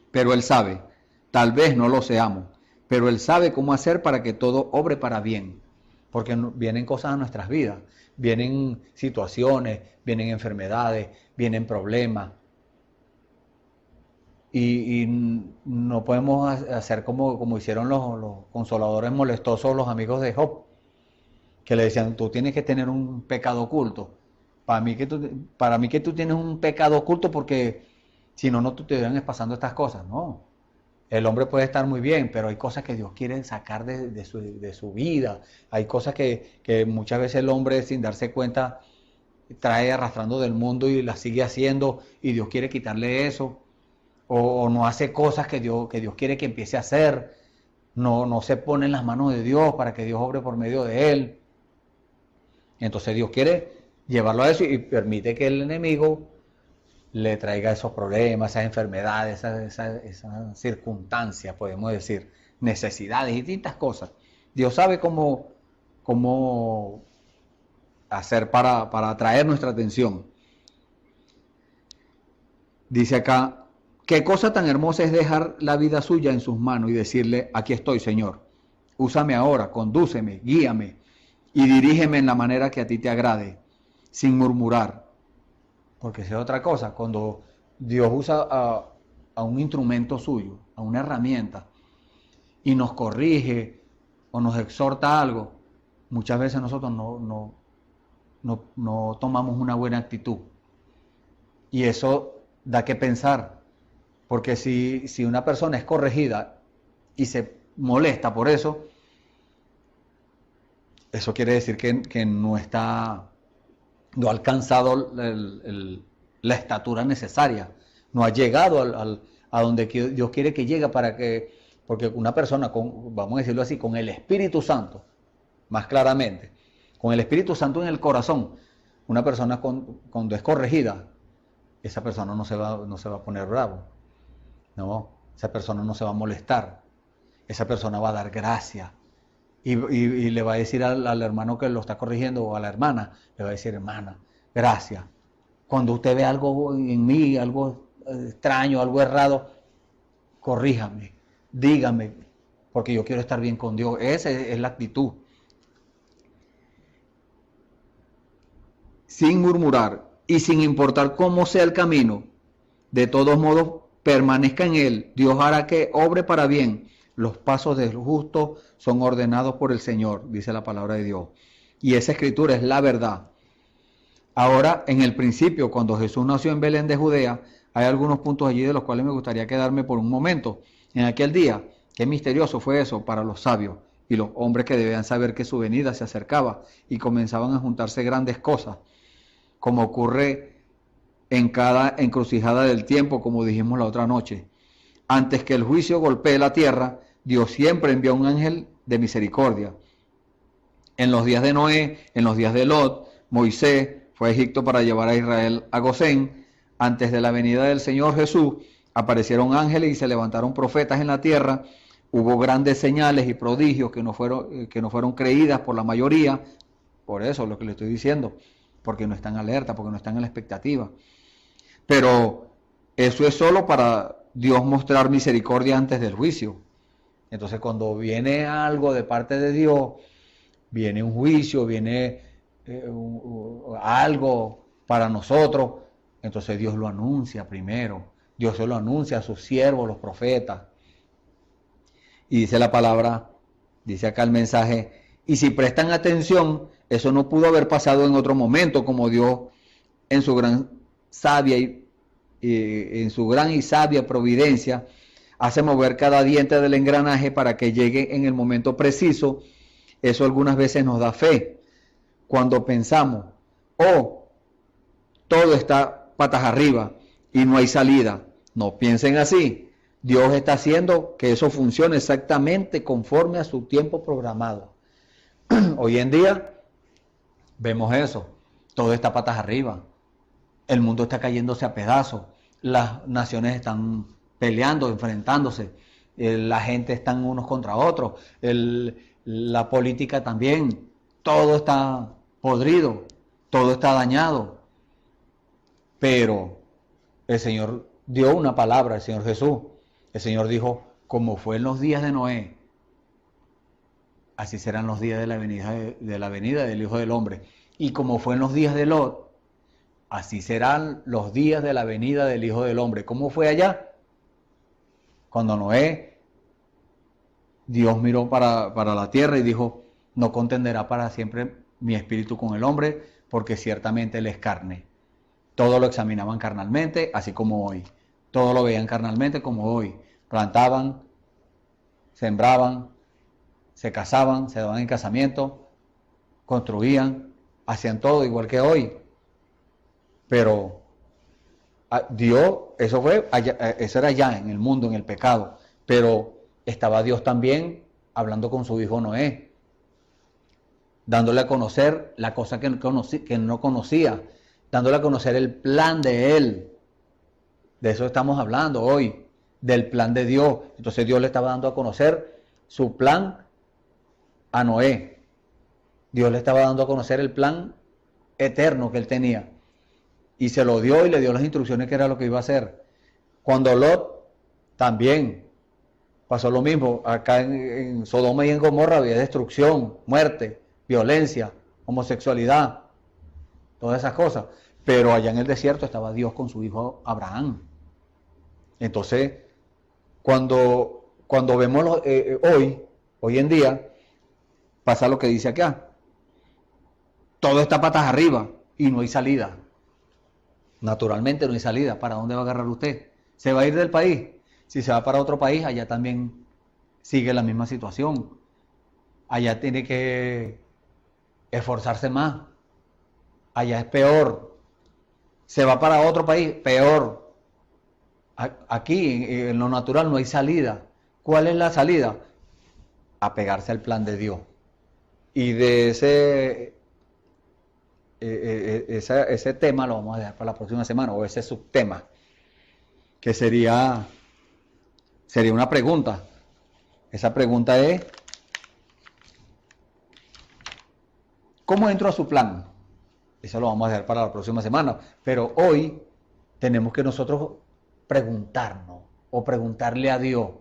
pero Él sabe, tal vez no lo seamos, pero Él sabe cómo hacer para que todo obre para bien, porque vienen cosas a nuestras vidas, vienen situaciones, vienen enfermedades, vienen problemas, y no podemos hacer como hicieron los consoladores molestosos, los amigos de Job, que le decían, tú tienes que tener un pecado oculto. Para mí que tú tienes un pecado oculto porque si no, no te estuvieran pasando estas cosas. No, el hombre puede estar muy bien, pero hay cosas que Dios quiere sacar de su vida. Hay cosas que muchas veces el hombre sin darse cuenta trae arrastrando del mundo y las sigue haciendo y Dios quiere quitarle eso. O no hace cosas que Dios quiere que empiece a hacer. No se pone en las manos de Dios para que Dios obre por medio de él. Entonces Dios quiere llevarlo a eso y permite que el enemigo le traiga esos problemas, esas enfermedades, esas circunstancias, podemos decir, necesidades y distintas cosas. Dios sabe cómo hacer para atraer nuestra atención. Dice acá, qué cosa tan hermosa es dejar la vida suya en sus manos y decirle, aquí estoy, Señor, úsame ahora, condúceme, guíame y dirígeme en la manera que a ti te agrade, sin murmurar. Porque esa es otra cosa, cuando Dios usa a un instrumento suyo, a una herramienta, y nos corrige o nos exhorta algo, muchas veces nosotros no tomamos una buena actitud. Y eso da que pensar, porque si una persona es corregida y se molesta por eso, eso quiere decir que no ha alcanzado la estatura necesaria, no ha llegado a donde Dios quiere que llegue porque una persona vamos a decirlo así, con el Espíritu Santo, más claramente, con el Espíritu Santo en el corazón, una persona cuando es corregida, esa persona no se va a poner bravo, no, esa persona no se va a molestar, esa persona va a dar gracia. Y le va a decir al hermano que lo está corrigiendo o a la hermana, le va a decir, hermana, gracias. Cuando usted ve algo en mí, algo extraño, algo errado, corríjame, dígame, porque yo quiero estar bien con Dios. Esa es la actitud. Sin murmurar y sin importar cómo sea el camino, de todos modos permanezca en él. Dios hará que obre para bien. Los pasos del justo son ordenados por el Señor, dice la palabra de Dios. Y esa escritura es la verdad. Ahora, en el principio, cuando Jesús nació en Belén de Judea, hay algunos puntos allí de los cuales me gustaría quedarme por un momento. En aquel día, qué misterioso fue eso para los sabios y los hombres que debían saber que su venida se acercaba y comenzaban a juntarse grandes cosas, como ocurre en cada encrucijada del tiempo, como dijimos la otra noche. Antes que el juicio golpee la tierra, Dios siempre envía un ángel de misericordia. En los días de Noé, en los días de Lot, Moisés fue a Egipto para llevar a Israel a Gosén. Antes de la venida del Señor Jesús, aparecieron ángeles y se levantaron profetas en la tierra. Hubo grandes señales y prodigios que no fueron creídas por la mayoría. Por eso lo que le estoy diciendo, porque no están alerta, porque no están en la expectativa. Pero eso es solo para Dios mostrar misericordia antes del juicio. Entonces, cuando viene algo de parte de Dios, viene un juicio, viene algo para nosotros, entonces Dios lo anuncia primero. Dios se lo anuncia a sus siervos, los profetas. Y dice la palabra, dice acá el mensaje, y si prestan atención, eso no pudo haber pasado en otro momento, como Dios en su gran sabia en su gran y sabia providencia hace mover cada diente del engranaje para que llegue en el momento preciso. Eso algunas veces nos da fe. Cuando pensamos, todo está patas arriba y no hay salida. No piensen así. Dios está haciendo que eso funcione exactamente conforme a su tiempo programado. Hoy en día vemos eso. Todo está patas arriba. El mundo está cayéndose a pedazos. Las naciones están peleando, enfrentándose. La gente están unos contra otros. La política también. Todo está podrido. Todo está dañado. Pero el Señor dio una palabra, el Señor Jesús. El Señor dijo, como fue en los días de Noé, así serán los días de la venida del Hijo del Hombre. Y como fue en los días de Lot, así serán los días de la venida del Hijo del Hombre. ¿Cómo fue allá? Cuando Noé, Dios miró para la tierra y dijo, no contenderá para siempre mi espíritu con el hombre, porque ciertamente él es carne. Todo lo examinaban carnalmente, así como hoy. Todo lo veían carnalmente como hoy. Plantaban, sembraban, se casaban, se daban en casamiento, construían, hacían todo igual que hoy. Pero Dios, eso era allá en el mundo, en el pecado. Pero estaba Dios también hablando con su hijo Noé, dándole a conocer la cosa que no conocía, dándole a conocer el plan de él. De eso estamos hablando hoy, del plan de Dios. Entonces Dios le estaba dando a conocer su plan a Noé. Dios le estaba dando a conocer el plan eterno que él tenía. Y se lo dio y le dio las instrucciones que era lo que iba a hacer. Cuando Lot también pasó lo mismo. Acá en Sodoma y en Gomorra había destrucción, muerte, violencia, homosexualidad, todas esas cosas. Pero allá en el desierto estaba Dios con su hijo Abraham. Entonces, cuando vemos hoy en día, pasa lo que dice acá. Todo está patas arriba y no hay salida. Naturalmente no hay salida. ¿Para dónde va a agarrar usted? ¿Se va a ir del país? Si se va para otro país, allá también sigue la misma situación. Allá tiene que esforzarse más. Allá es peor. Se va para otro país, peor. Aquí, en lo natural, no hay salida. ¿Cuál es la salida? Apegarse al plan de Dios. Y de ese tema lo vamos a dejar para la próxima semana, o ese subtema, que sería una pregunta. Esa pregunta es, ¿cómo entro a su plan? Eso lo vamos a dejar para la próxima semana. Pero hoy tenemos que nosotros preguntarnos o preguntarle a Dios,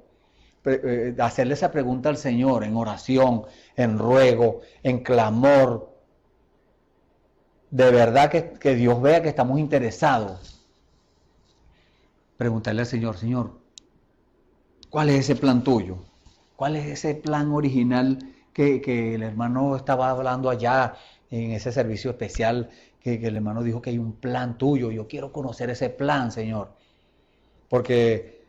hacerle esa pregunta al Señor en oración, en ruego, en clamor. De verdad que Dios vea que estamos interesados. Preguntarle al Señor, Señor, ¿cuál es ese plan tuyo? ¿Cuál es ese plan original que el hermano estaba hablando allá en ese servicio especial? Que el hermano dijo que hay un plan tuyo. Yo quiero conocer ese plan, Señor. Porque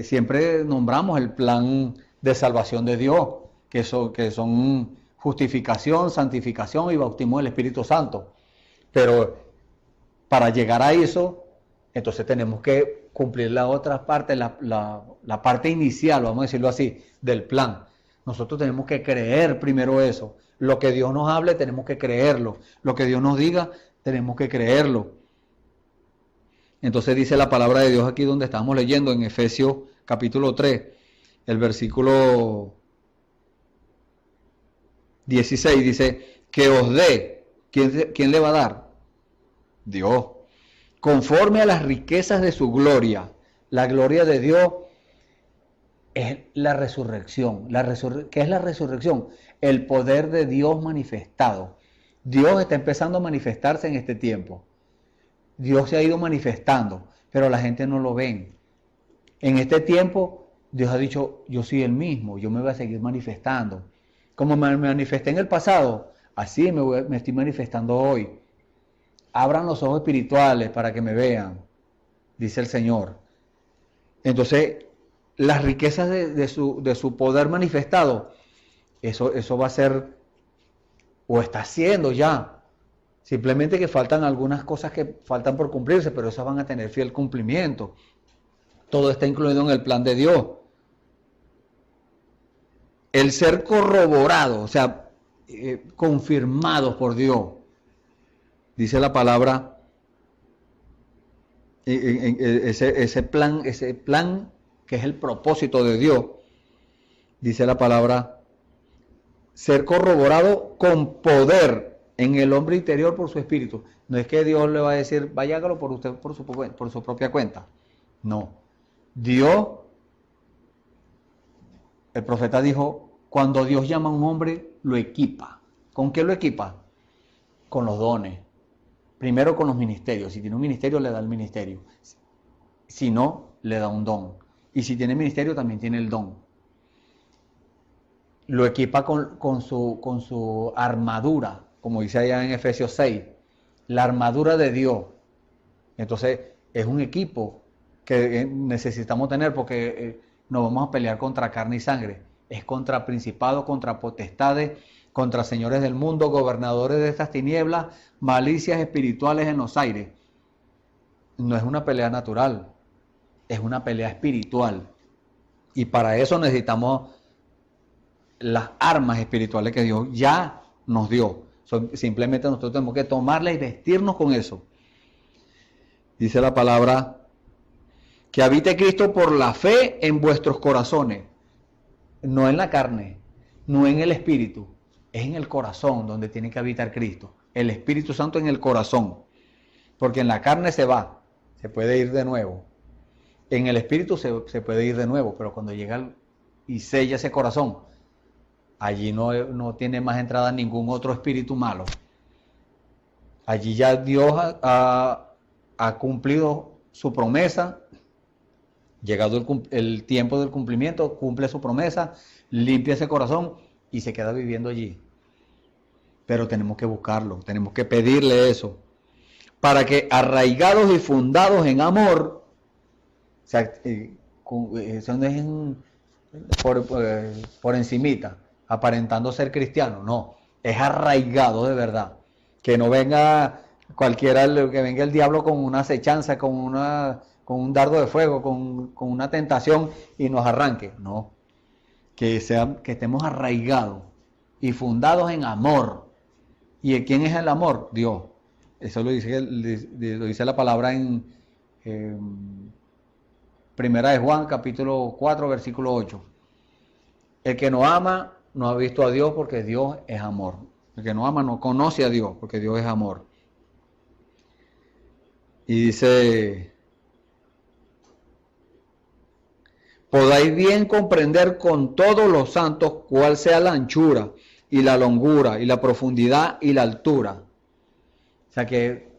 siempre nombramos el plan de salvación de Dios, que son justificación, santificación y bautismo del Espíritu Santo. Pero para llegar a eso, entonces tenemos que cumplir la otra parte, la parte inicial, vamos a decirlo así, del plan. Nosotros tenemos que creer primero eso. Lo que Dios nos hable, tenemos que creerlo. Lo que Dios nos diga, tenemos que creerlo. Entonces dice la palabra de Dios aquí donde estamos leyendo, en Efesios capítulo 3, el versículo 16, dice, que os dé, ¿quién le va a dar? Dios, conforme a las riquezas de su gloria. La gloria de Dios es la resurrección. ¿Qué es la resurrección? El poder de Dios manifestado. Dios está empezando a manifestarse en este tiempo. Dios se ha ido manifestando, pero la gente no lo ven. En este tiempo, Dios ha dicho, yo soy el mismo, yo me voy a seguir manifestando. Como me manifesté en el pasado, así me estoy manifestando hoy. Abran los ojos espirituales para que me vean, dice el Señor. Entonces, las riquezas de su poder manifestado, eso va a ser, o está haciendo ya. Simplemente que faltan algunas cosas que faltan por cumplirse, pero esas van a tener fiel cumplimiento. Todo está incluido en el plan de Dios. El ser corroborado, o sea, confirmados por Dios. Dice la palabra, ese plan que es el propósito de Dios, dice la palabra, ser corroborado con poder en el hombre interior por su espíritu. No es que Dios le va a decir, vaya hágalo por usted por su propia cuenta. No. Dios, el profeta dijo, cuando Dios llama a un hombre, lo equipa. ¿Con qué lo equipa? Con los dones. Primero con los ministerios. Si tiene un ministerio, le da el ministerio. Si no, le da un don. Y si tiene ministerio, también tiene el don. Lo equipa con su armadura, como dice allá en Efesios 6. La armadura de Dios. Entonces, es un equipo que necesitamos tener porque no vamos a pelear contra carne y sangre. Es contra principados, contra potestades, contra señores del mundo, gobernadores de estas tinieblas, malicias espirituales en los aires. No es una pelea natural, es una pelea espiritual. Y para eso necesitamos las armas espirituales que Dios ya nos dio. Simplemente nosotros tenemos que tomarlas y vestirnos con eso. Dice la palabra, que habite Cristo por la fe en vuestros corazones. No en la carne, no en el espíritu. Es en el corazón donde tiene que habitar Cristo. El Espíritu Santo en el corazón. Porque en la carne se va, se puede ir de nuevo. En el espíritu se puede ir de nuevo, pero cuando llega y sella ese corazón, allí no tiene más entrada ningún otro espíritu malo. Allí ya Dios ha cumplido su promesa. Llegado el tiempo del cumplimiento, cumple su promesa, limpia ese corazón y se queda viviendo allí. Pero tenemos que buscarlo, tenemos que pedirle eso. Para que arraigados y fundados en amor, o sea, eso no es por encimita, aparentando ser cristiano, no, es arraigado de verdad. Que no venga cualquiera, que venga el diablo con una acechanza, con un dardo de fuego, con una tentación y nos arranque. No, que estemos arraigados y fundados en amor. ¿Y quién es el amor? Dios. Eso lo dice la palabra en Primera de Juan, capítulo 4, versículo 8. El que no ama no ha visto a Dios porque Dios es amor. El que no ama no conoce a Dios porque Dios es amor. Y dice, podáis bien comprender con todos los santos cuál sea la anchura y la longura y la profundidad y la altura. O sea que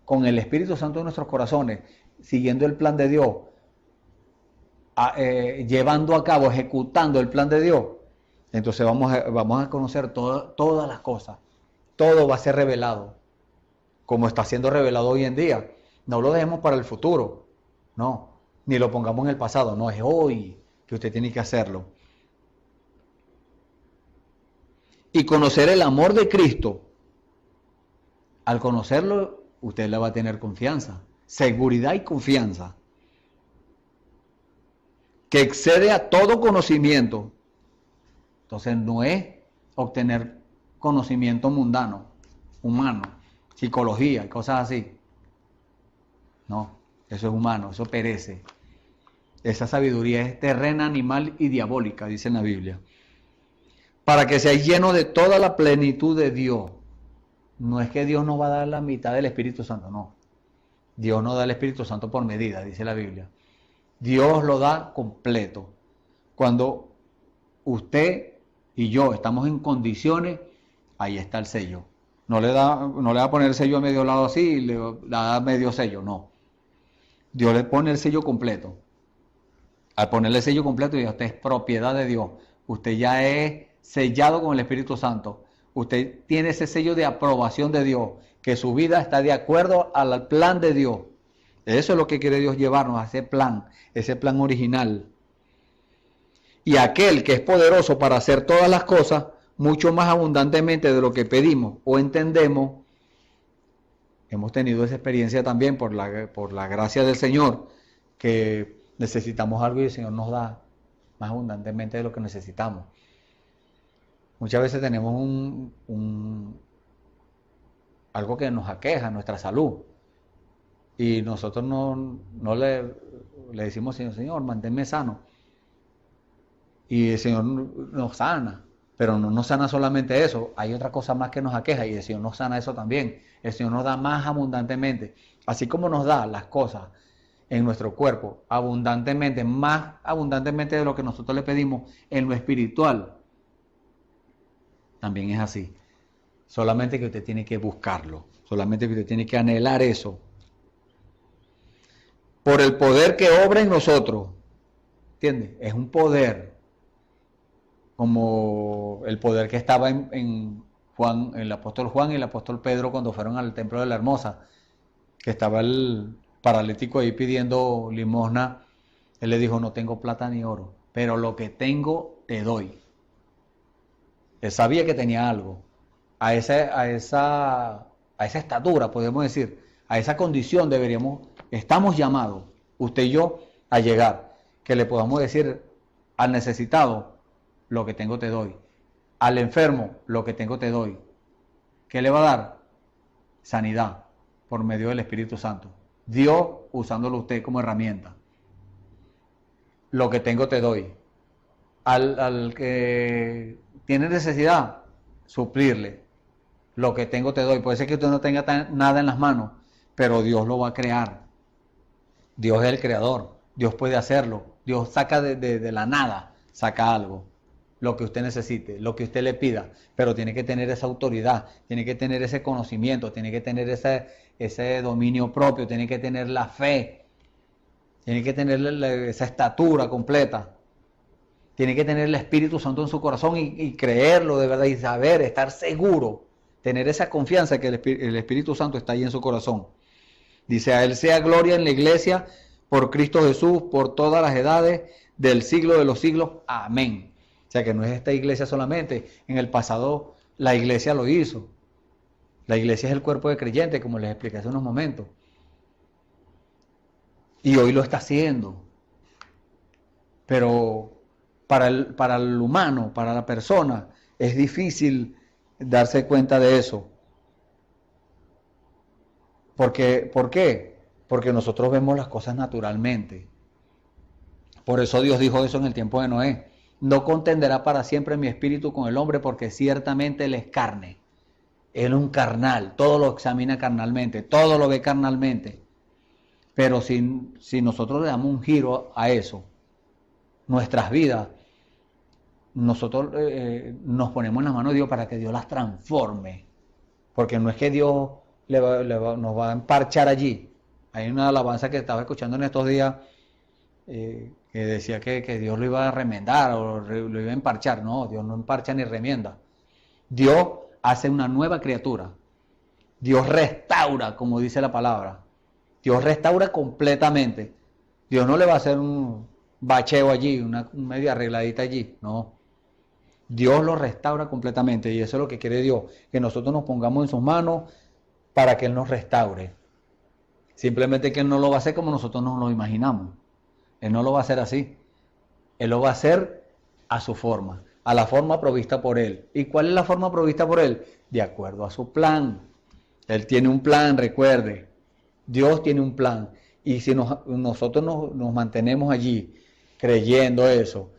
con el Espíritu Santo en nuestros corazones, siguiendo el plan de Dios, llevando a cabo, ejecutando el plan de Dios, entonces vamos a conocer todas las cosas. Todo va a ser revelado, como está siendo revelado hoy en día. No lo dejemos para el futuro, no, ni lo pongamos en el pasado, no, es hoy que usted tiene que hacerlo. Y conocer el amor de Cristo. Al conocerlo, usted le va a tener confianza. seguridad y confianza, que excede a todo conocimiento. Entonces no es obtener conocimiento mundano, humano, psicología y cosas así. No, eso es humano, eso perece. Esa sabiduría es terrena, animal y diabólica, dice en la Biblia. Para que seáis llenos de toda la plenitud de Dios. No es que Dios nos va a dar la mitad del Espíritu Santo, no. Dios no da el Espíritu Santo por medida, dice la Biblia. Dios lo da completo. Cuando usted y yo estamos en condiciones, ahí está el sello. No le va a poner el sello a medio lado así y le da medio sello, no. Dios le pone el sello completo. Al ponerle el sello completo, ya usted es propiedad de Dios. Usted ya es sellado con el Espíritu Santo. Usted tiene ese sello de aprobación de Dios, que su vida está de acuerdo al plan de Dios. Eso es lo que quiere Dios llevarnos, a ese plan original. Y aquel que es poderoso para hacer todas las cosas, mucho más abundantemente de lo que pedimos o entendemos. Hemos tenido esa experiencia también por la gracia del Señor, que necesitamos algo y el Señor nos da más abundantemente de lo que necesitamos. Muchas veces tenemos algo que nos aqueja, nuestra salud. Y nosotros no le decimos, Señor, manténme sano. Y el Señor nos sana. Pero no nos sana solamente eso. Hay otra cosa más que nos aqueja y el Señor nos sana eso también. El Señor nos da más abundantemente. Así como nos da las cosas en nuestro cuerpo abundantemente, más abundantemente de lo que nosotros le pedimos en lo espiritual, también es así. Solamente que usted tiene que buscarlo. Solamente que usted tiene que anhelar eso. Por el poder que obra en nosotros. ¿Entiende? Es un poder. Como el poder que estaba en Juan, el apóstol Juan y el apóstol Pedro cuando fueron al templo de la Hermosa. Que estaba el paralítico ahí pidiendo limosna. Él le dijo, no tengo plata ni oro, pero lo que tengo te doy. Él sabía que tenía algo. A esa estatura, podemos decir, a esa condición estamos llamados, usted y yo, a llegar. Que le podamos decir al necesitado, lo que tengo te doy. Al enfermo, lo que tengo te doy. ¿Qué le va a dar? Sanidad, por medio del Espíritu Santo. Dios usándolo usted como herramienta. Lo que tengo te doy. Al que tiene necesidad, suplirle. Lo que tengo te doy. Puede ser que usted no tenga nada en las manos, pero Dios lo va a crear. Dios es el creador. Dios puede hacerlo. Dios saca de la nada, saca algo. Lo que usted necesite, lo que usted le pida, pero tiene que tener esa autoridad, tiene que tener ese conocimiento, tiene que tener ese dominio propio, tiene que tener la fe, tiene que tener esa estatura completa, tiene que tener el Espíritu Santo en su corazón y creerlo de verdad y saber, estar seguro, tener esa confianza que el Espíritu Santo está ahí en su corazón. Dice, a Él sea gloria en la iglesia por Cristo Jesús, por todas las edades, del siglo de los siglos. Amén. O sea que no es esta iglesia solamente. En el pasado la iglesia lo hizo. La iglesia es el cuerpo de creyentes, como les expliqué hace unos momentos. Y hoy lo está haciendo. Pero para el humano, para la persona, es difícil darse cuenta de eso. ¿Por qué? Porque nosotros vemos las cosas naturalmente. Por eso Dios dijo eso en el tiempo de Noé. No contenderá para siempre mi espíritu con el hombre, porque ciertamente él es carne. Él es un carnal, todo lo examina carnalmente, todo lo ve carnalmente. Pero si nosotros le damos un giro a eso, nuestras vidas, nosotros nos ponemos en las manos de Dios para que Dios las transforme. Porque no es que Dios nos va a emparchar allí. Hay una alabanza que estaba escuchando en estos días, que decía que Dios lo iba a remendar o lo iba a emparchar. No, Dios no emparcha ni remienda. Dios hace una nueva criatura. Dios restaura, como dice la palabra. Dios restaura completamente. Dios no le va a hacer un bacheo allí, una media arregladita allí. No. Dios lo restaura completamente. Y eso es lo que quiere Dios. Que nosotros nos pongamos en sus manos para que Él nos restaure. Simplemente que Él no lo va a hacer como nosotros nos lo imaginamos. Él no lo va a hacer así. Él lo va a hacer a su forma, a la forma provista por Él. ¿Y cuál es la forma provista por Él? De acuerdo a su plan. Él tiene un plan, recuerde. Dios tiene un plan. Y si nosotros nos mantenemos allí creyendo eso,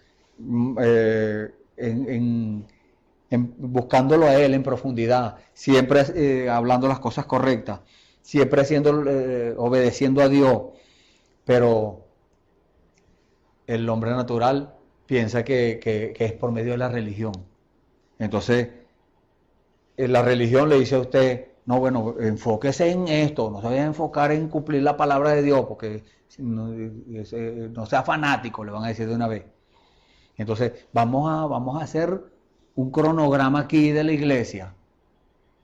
buscándolo a Él en profundidad, siempre hablando las cosas correctas, siempre obedeciendo a Dios, pero el hombre natural piensa que es por medio de la religión. Entonces, la religión le dice a usted, no, bueno, enfóquese en esto, no se vaya a enfocar en cumplir la palabra de Dios, porque no sea fanático, le van a decir de una vez. Entonces, vamos a hacer un cronograma aquí de la iglesia.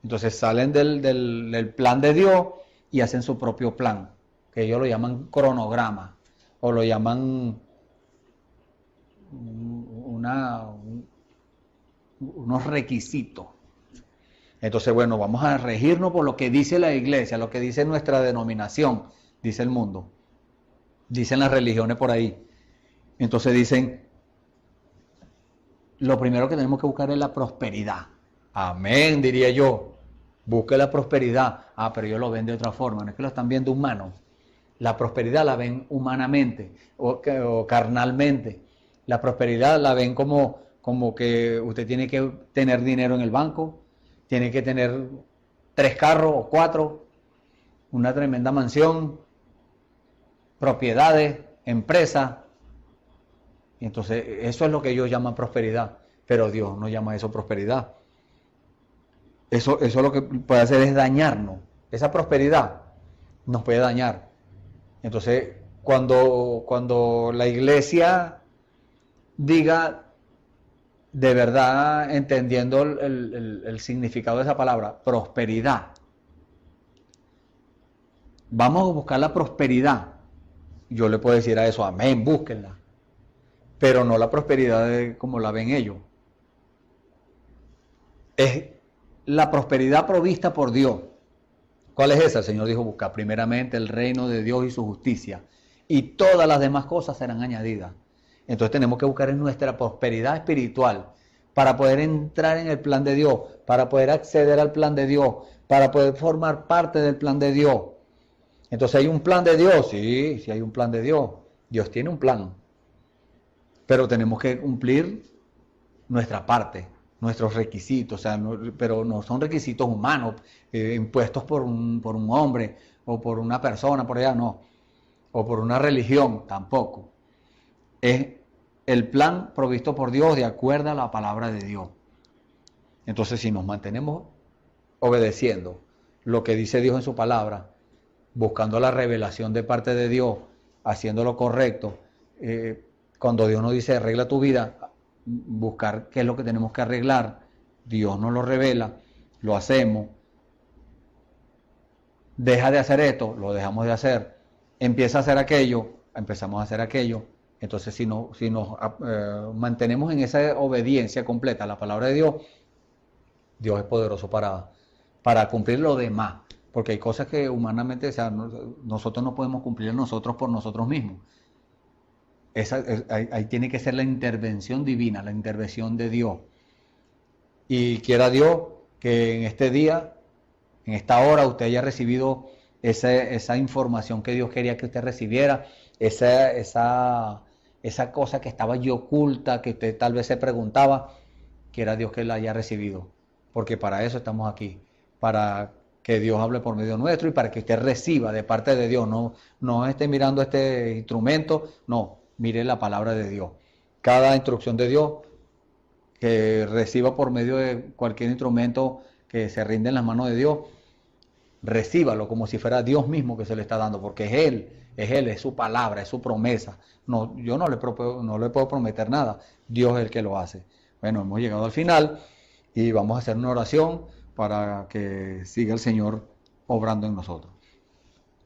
Entonces salen del plan de Dios y hacen su propio plan, que ellos lo llaman cronograma, o lo llaman unos requisitos. Entonces, bueno, vamos a regirnos por lo que dice la iglesia, lo que dice nuestra denominación, dice el mundo, dicen las religiones por ahí. Entonces dicen, lo primero que tenemos que buscar es la prosperidad. Amén, diría yo. Busque la prosperidad. Ah, pero ellos lo ven de otra forma, no es que lo están viendo humano. La prosperidad la ven humanamente o carnalmente. La prosperidad la ven como que usted tiene que tener dinero en el banco, tiene que tener 3 carros o 4, una tremenda mansión, propiedades, empresas. Y entonces eso es lo que ellos llaman prosperidad, pero Dios no llama eso prosperidad. Eso lo que puede hacer es dañarnos. Esa prosperidad nos puede dañar. Entonces, cuando la iglesia diga de verdad, entendiendo el significado de esa palabra, prosperidad, vamos a buscar la prosperidad. Yo le puedo decir a eso, amén, búsquenla. Pero no la prosperidad como la ven ellos. Es la prosperidad provista por Dios. ¿Cuál es esa? El Señor dijo, buscar primeramente el reino de Dios y su justicia, y todas las demás cosas serán añadidas. Entonces tenemos que buscar en nuestra prosperidad espiritual para poder entrar en el plan de Dios, para poder acceder al plan de Dios, para poder formar parte del plan de Dios. Entonces, ¿hay un plan de Dios? Sí hay un plan de Dios. Dios tiene un plan. Pero tenemos que cumplir nuestra parte, nuestros requisitos, o sea, pero no son requisitos humanos, impuestos por un hombre o por una persona, por allá no, o por una religión, tampoco. Es el plan provisto por Dios de acuerdo a la palabra de Dios. Entonces, si nos mantenemos obedeciendo lo que dice Dios en su palabra, buscando la revelación de parte de Dios, haciendo lo correcto, cuando Dios nos dice arregla tu vida, buscar qué es lo que tenemos que arreglar, Dios nos lo revela, lo hacemos, deja de hacer esto, lo dejamos de hacer, empieza a hacer aquello, empezamos a hacer aquello. Entonces, si nos mantenemos en esa obediencia completa a la palabra de Dios, Dios es poderoso para cumplir lo demás. Porque hay cosas que humanamente, o sea, nosotros no podemos cumplir nosotros por nosotros mismos. Ahí tiene que ser la intervención divina, la intervención de Dios. Y quiera Dios que en este día, en esta hora, usted haya recibido esa información que Dios quería que usted recibiera, esa cosa que estaba allí oculta, que usted tal vez se preguntaba, quiera Dios que la haya recibido. Porque para eso estamos aquí, para que Dios hable por medio nuestro y para que usted reciba de parte de Dios. No esté mirando este instrumento, no, mire la palabra de Dios. Cada instrucción de Dios que reciba por medio de cualquier instrumento que se rinde en las manos de Dios, recíbalo como si fuera Dios mismo que se le está dando, porque es Él, es su palabra, es su promesa. No, yo no le puedo prometer nada, Dios es el que lo hace. Bueno, hemos llegado al final y vamos a hacer una oración para que siga el Señor obrando en nosotros.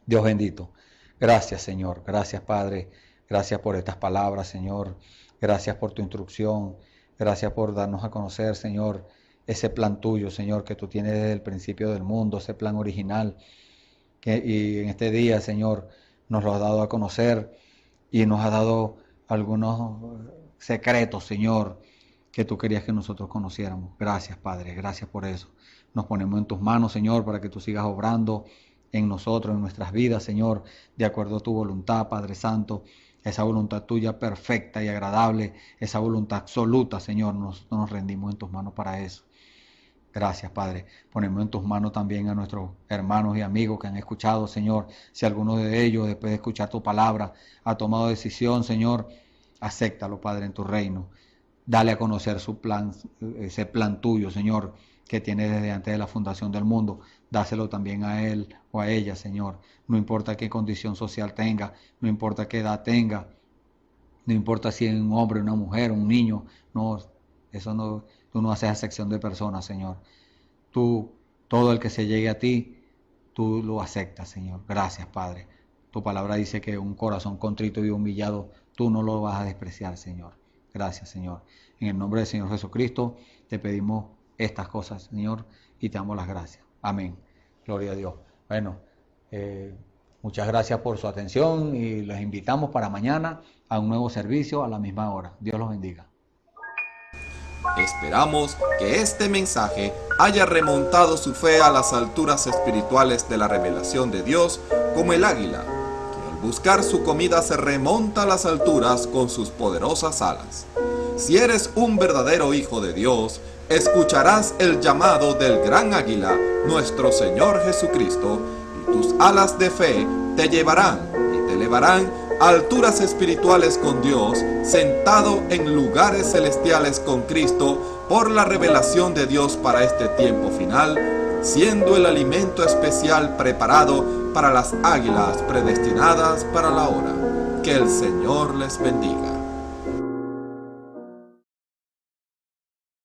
Dios bendito. Gracias, Señor. Gracias, Padre. Gracias por estas palabras, Señor. Gracias por tu instrucción. Gracias por darnos a conocer, Señor, ese plan tuyo, Señor, que tú tienes desde el principio del mundo, ese plan original. y en este día, Señor, nos lo has dado a conocer y nos has dado algunos secretos, Señor, que tú querías que nosotros conociéramos. Gracias, Padre, gracias por eso. Nos ponemos en tus manos, Señor, para que tú sigas obrando en nosotros, en nuestras vidas, Señor, de acuerdo a tu voluntad, Padre Santo, esa voluntad tuya perfecta y agradable, esa voluntad absoluta, Señor, nos rendimos en tus manos para eso. Gracias, Padre. Ponemos en tus manos también a nuestros hermanos y amigos que han escuchado, Señor. Si alguno de ellos, después de escuchar tu palabra, ha tomado decisión, Señor, acéptalo, Padre, en tu reino. Dale a conocer su plan, ese plan tuyo, Señor, que tiene desde antes de la fundación del mundo. Dáselo también a él o a ella, Señor. No importa qué condición social tenga, no importa qué edad tenga, no importa si es un hombre, una mujer, un niño. No, eso no, tú no haces acepción de personas, Señor. Tú, todo el que se llegue a ti, tú lo aceptas, Señor. Gracias, Padre. Tu palabra dice que un corazón contrito y humillado, tú no lo vas a despreciar, Señor. Gracias, Señor. En el nombre del Señor Jesucristo, te pedimos estas cosas, Señor, y te damos las gracias. Amén. Gloria a Dios. Bueno, muchas gracias por su atención y los invitamos para mañana a un nuevo servicio a la misma hora. Dios los bendiga. Esperamos que este mensaje haya remontado su fe a las alturas espirituales de la revelación de Dios, como el águila, que al buscar su comida se remonta a las alturas con sus poderosas alas. Si eres un verdadero hijo de Dios, escucharás el llamado del gran águila, nuestro Señor Jesucristo, y tus alas de fe te llevarán y te elevarán a alturas espirituales con Dios, sentado en lugares celestiales con Cristo, por la revelación de Dios para este tiempo final, siendo el alimento especial preparado para las águilas predestinadas para la hora. Que el Señor les bendiga.